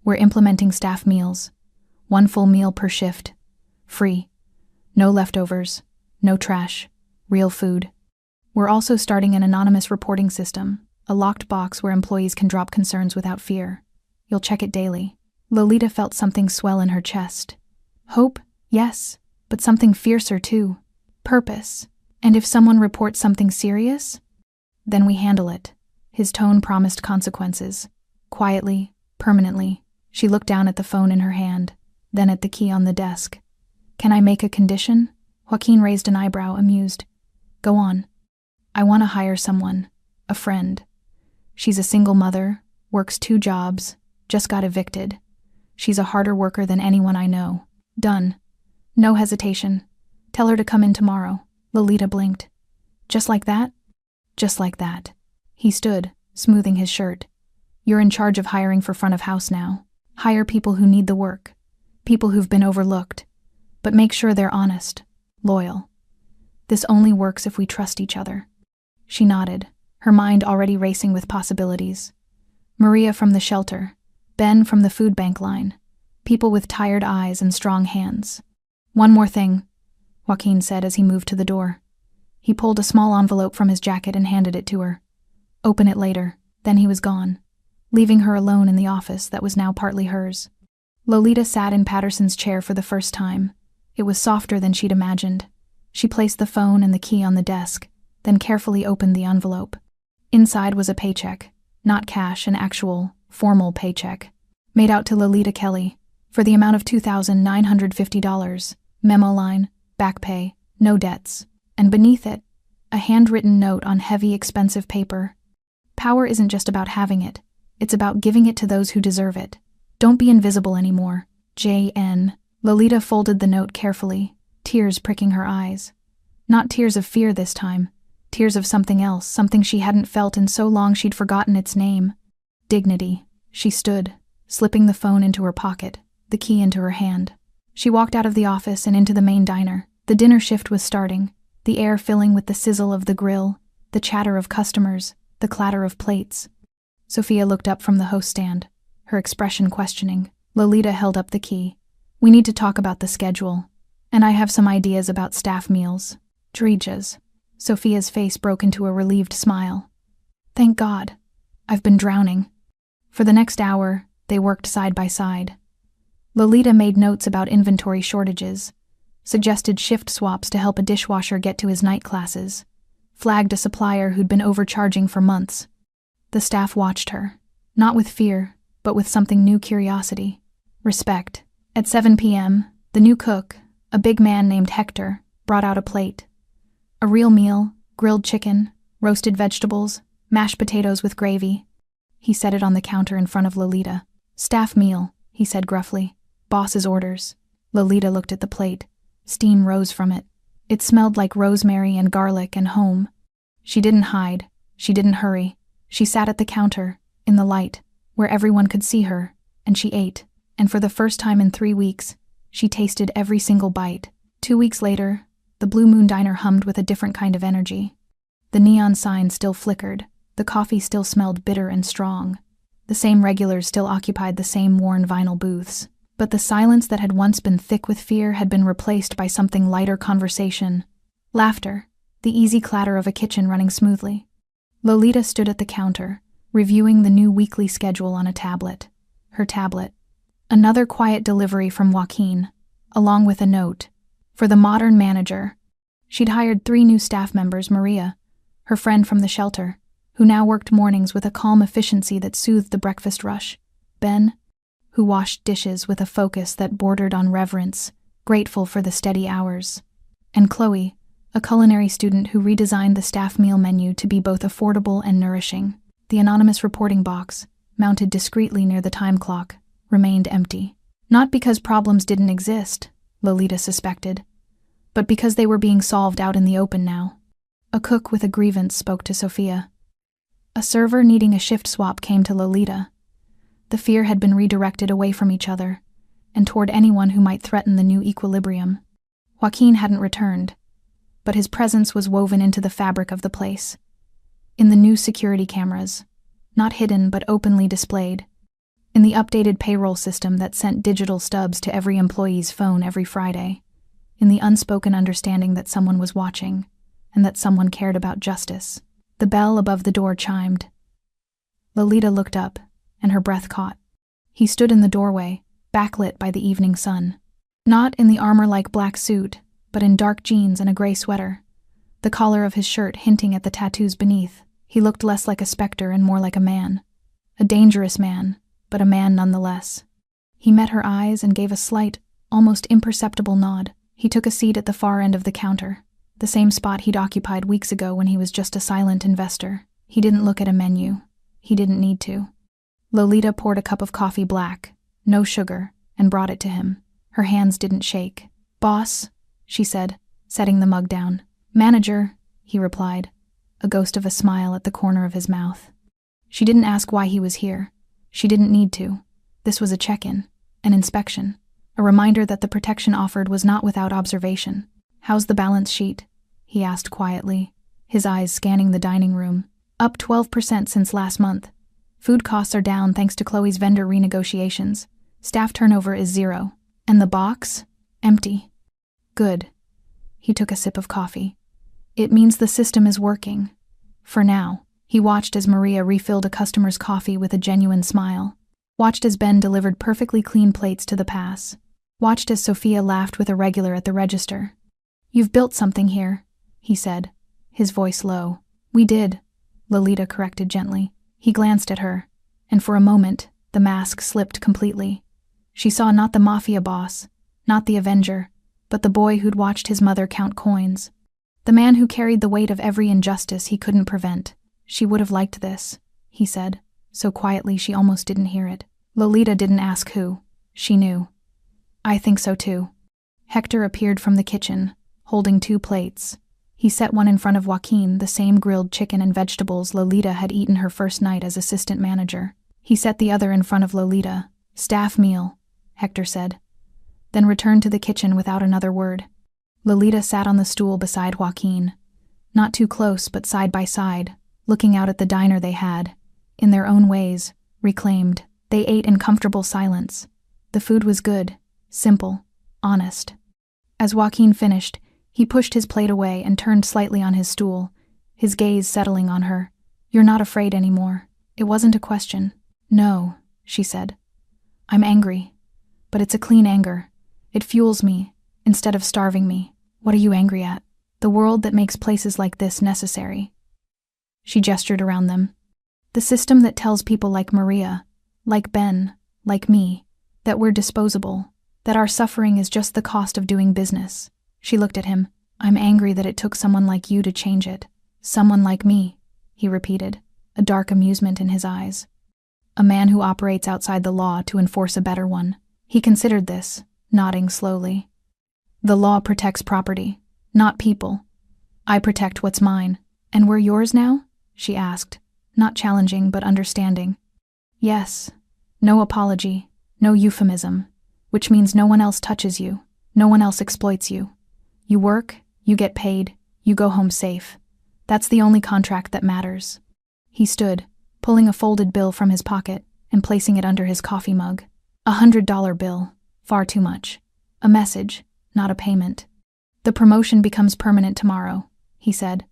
we're implementing staff meals. 1 full meal per shift. Free. No leftovers. No trash. Real food. We're also starting an anonymous reporting system, a locked box where employees can drop concerns without fear. You'll check it daily." Lolita felt something swell in her chest. Hope, yes, but something fiercer too. Purpose. And if someone reports something serious, Then we handle it. His tone promised consequences. Quietly, permanently, she looked down at the phone in her hand, then at the key on the desk. Can I make a condition? Joaquin raised an eyebrow, amused. Go on. I want to hire someone. A friend. She's a single mother, works 2 jobs, just got evicted. She's a harder worker than anyone I know. Done. No hesitation. Tell her to come in tomorrow. Lolita blinked. Just like that? Just like that. He stood, smoothing his shirt. You're in charge of hiring for front of house now. Hire people who need the work. People who've been overlooked. But make sure they're honest, loyal. This only works if we trust each other. She nodded, her mind already racing with possibilities. Maria from the shelter, Ben from the food bank line, people with tired eyes and strong hands. One more thing, Joaquin said as he moved to the door. He pulled a small envelope from his jacket and handed it to her. Open it later. Then he was gone, leaving her alone in the office that was now partly hers. Lolita sat in Patterson's chair for the first time. It was softer than she'd imagined. She placed the phone and the key on the desk, then carefully opened the envelope. Inside was a paycheck, not cash, an actual, formal paycheck, made out to Lolita Kelly, for the amount of $2,950, memo line, back pay, no debts, and beneath it, a handwritten note on heavy, expensive paper. Power isn't just about having it, it's about giving it to those who deserve it. Don't be invisible anymore. J.N. Lolita folded the note carefully, tears pricking her eyes. Not tears of fear this time, tears of something else, something she hadn't felt in so long she'd forgotten its name. Dignity. She stood, slipping the phone into her pocket, the key into her hand. She walked out of the office and into the main diner. The dinner shift was starting, the air filling with the sizzle of the grill, the chatter of customers, the clatter of plates. Sophia looked up from the host stand, her expression questioning. Lolita held up the key. We need to talk about the schedule. And I have some ideas about staff meals. Drejas. Sophia's face broke into a relieved smile. Thank God. I've been drowning. For the next hour, they worked side by side. Lolita made notes about inventory shortages, suggested shift swaps to help a dishwasher get to his night classes, flagged a supplier who'd been overcharging for months. The staff watched her, not with fear, but with something new: curiosity, respect. At 7 p.m., the new cook, a big man named Hector, brought out a plate. A real meal, grilled chicken, roasted vegetables, mashed potatoes with gravy. He set it on the counter in front of Lolita. Staff meal, he said gruffly. Boss's orders. Lolita looked at the plate. Steam rose from it. It smelled like rosemary and garlic and home. She didn't hide. She didn't hurry. She sat at the counter, in the light, where everyone could see her, and she ate. And for the first time in 3 weeks, she tasted every single bite. 2 weeks later, the Blue Moon Diner hummed with a different kind of energy. The neon sign still flickered. The coffee still smelled bitter and strong. The same regulars still occupied the same worn vinyl booths. But the silence that had once been thick with fear had been replaced by something lighter: conversation. Laughter. The easy clatter of a kitchen running smoothly. Lolita stood at the counter, reviewing the new weekly schedule on a tablet. Her tablet. Another quiet delivery from Joaquin, along with a note. For the modern manager. She'd hired 3 new staff members: Maria, her friend from the shelter, who now worked mornings with a calm efficiency that soothed the breakfast rush. Ben, who washed dishes with a focus that bordered on reverence, grateful for the steady hours. And Chloe, a culinary student who redesigned the staff meal menu to be both affordable and nourishing. The anonymous reporting box, mounted discreetly near the time clock, remained empty. Not because problems didn't exist, Lolita suspected, but because they were being solved out in the open now. A cook with a grievance spoke to Sophia. A server needing a shift swap came to Lolita. The fear had been redirected away from each other, and toward anyone who might threaten the new equilibrium. Joaquin hadn't returned, but his presence was woven into the fabric of the place. In the new security cameras, not hidden but openly displayed. In the updated payroll system that sent digital stubs to every employee's phone every Friday. In the unspoken understanding that someone was watching, and that someone cared about justice. The bell above the door chimed. Lolita looked up, and her breath caught. He stood in the doorway, backlit by the evening sun. Not in the armor-like black suit, but in dark jeans and a gray sweater, the collar of his shirt hinting at the tattoos beneath. He looked less like a specter and more like a man. A dangerous man, but a man nonetheless. He met her eyes and gave a slight, almost imperceptible nod. He took a seat at the far end of the counter, the same spot he'd occupied weeks ago when he was just a silent investor. He didn't look at a menu. He didn't need to. Lolita poured a cup of coffee black, no sugar, and brought it to him. Her hands didn't shake. "Boss," she said, setting the mug down. "Manager," he replied, a ghost of a smile at the corner of his mouth. She didn't ask why he was here. She didn't need to. This was a check-in, an inspection, a reminder that the protection offered was not without observation. "How's the balance sheet?" he asked quietly, his eyes scanning the dining room. "Up 12% since last month. Food costs are down thanks to Chloe's vendor renegotiations. Staff turnover is 0. And the box? Empty." "Good." He took a sip of coffee. "It means the system is working. For now." He watched as Maria refilled a customer's coffee with a genuine smile. Watched as Ben delivered perfectly clean plates to the pass. Watched as Sophia laughed with a regular at the register. "You've built something here," he said, his voice low. "We did," Lolita corrected gently. He glanced at her, and for a moment, the mask slipped completely. She saw not the Mafia boss, not the Avenger, but the boy who'd watched his mother count coins. The man who carried the weight of every injustice he couldn't prevent. "She would have liked this," he said, so quietly she almost didn't hear it. Lolita didn't ask who. She knew. "I think so too." Hector appeared from the kitchen, holding 2 plates. He set one in front of Joaquin, the same grilled chicken and vegetables Lolita had eaten her first night as assistant manager. He set the other in front of Lolita. "Staff meal," Hector said, then returned to the kitchen without another word. Lolita sat on the stool beside Joaquin, not too close but side by side, looking out at the diner they had, in their own ways, reclaimed. They ate in comfortable silence. The food was good, simple, honest. As Joaquin finished, he pushed his plate away and turned slightly on his stool, his gaze settling on her. "You're not afraid anymore." It wasn't a question. "No," she said. "I'm angry. But it's a clean anger. It fuels me, instead of starving me." "What are you angry at?" "The world that makes places like this necessary." She gestured around them. "The system that tells people like Maria, like Ben, like me, that we're disposable, that our suffering is just the cost of doing business." She looked at him. "I'm angry that it took someone like you to change it." "Someone like me," he repeated, a dark amusement in his eyes. "A man who operates outside the law to enforce a better one." He considered this, nodding slowly. "The law protects property, not people. I protect what's mine." "And we're yours now?" she asked, not challenging but understanding. "Yes. No apology, no euphemism, which means no one else touches you, no one else exploits you. You work, you get paid, you go home safe. That's the only contract that matters." He stood, pulling a folded bill from his pocket and placing it under his coffee mug. $100 bill, far too much. A message, not a payment. "The promotion becomes permanent tomorrow," he said.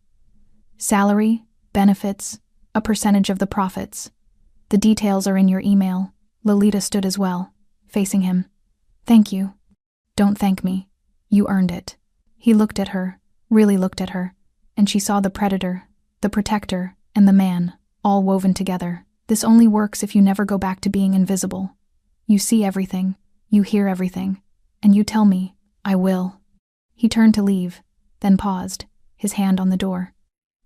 "Salary, benefits, a percentage of the profits. The details are in your email." Lolita stood as well, facing him. "Thank you." "Don't thank me. You earned it." He looked at her, really looked at her, and she saw the predator, the protector, and the man, all woven together. "This only works if you never go back to being invisible. You see everything, you hear everything, and you tell me, I will." He turned to leave, then paused, his hand on the door.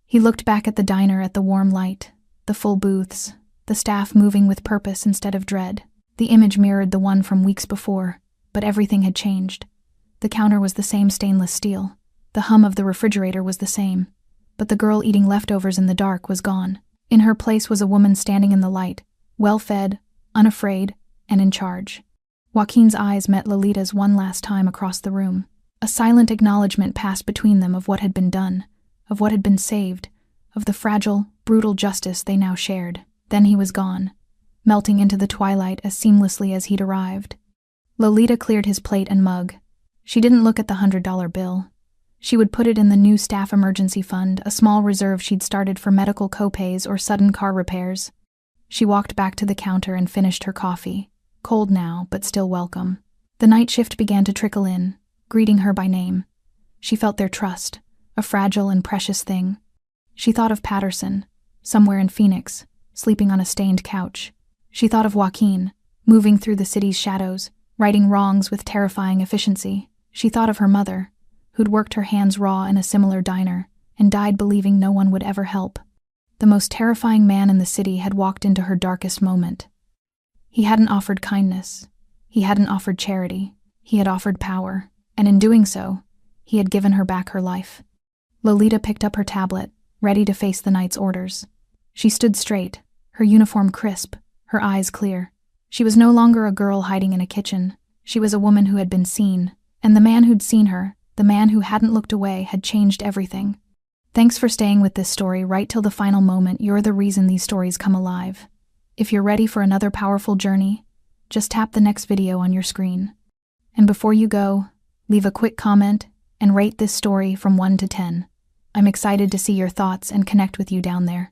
He looked back at the diner, at the warm light, the full booths, the staff moving with purpose instead of dread. The image mirrored the one from weeks before, but everything had changed. The counter was the same stainless steel. The hum of the refrigerator was the same, but the girl eating leftovers in the dark was gone. In her place was a woman standing in the light, well-fed, unafraid, and in charge. Joaquin's eyes met Lolita's one last time across the room. A silent acknowledgement passed between them of what had been done, of what had been saved, of the fragile, brutal justice they now shared. Then he was gone, melting into the twilight as seamlessly as he'd arrived. Lolita cleared his plate and mug. She didn't look at the $100 bill. She would put it in the new staff emergency fund, a small reserve she'd started for medical copays or sudden car repairs. She walked back to the counter and finished her coffee, cold now, but still welcome. The night shift began to trickle in, greeting her by name. She felt their trust, a fragile and precious thing. She thought of Patterson, somewhere in Phoenix, sleeping on a stained couch. She thought of Joaquin, moving through the city's shadows, righting wrongs with terrifying efficiency. She thought of her mother, who'd worked her hands raw in a similar diner, and died believing no one would ever help. The most terrifying man in the city had walked into her darkest moment. He hadn't offered kindness. He hadn't offered charity. He had offered power, and in doing so, he had given her back her life. Lolita picked up her tablet, ready to face the night's orders. She stood straight, her uniform crisp, her eyes clear. She was no longer a girl hiding in a kitchen. She was a woman who had been seen, and the man who'd seen her, the man who hadn't looked away, had changed everything. Thanks for staying with this story right till the final moment. You're the reason these stories come alive. If you're ready for another powerful journey, just tap the next video on your screen. And before you go, leave a quick comment and rate this story from 1 to 10. I'm excited to see your thoughts and connect with you down there.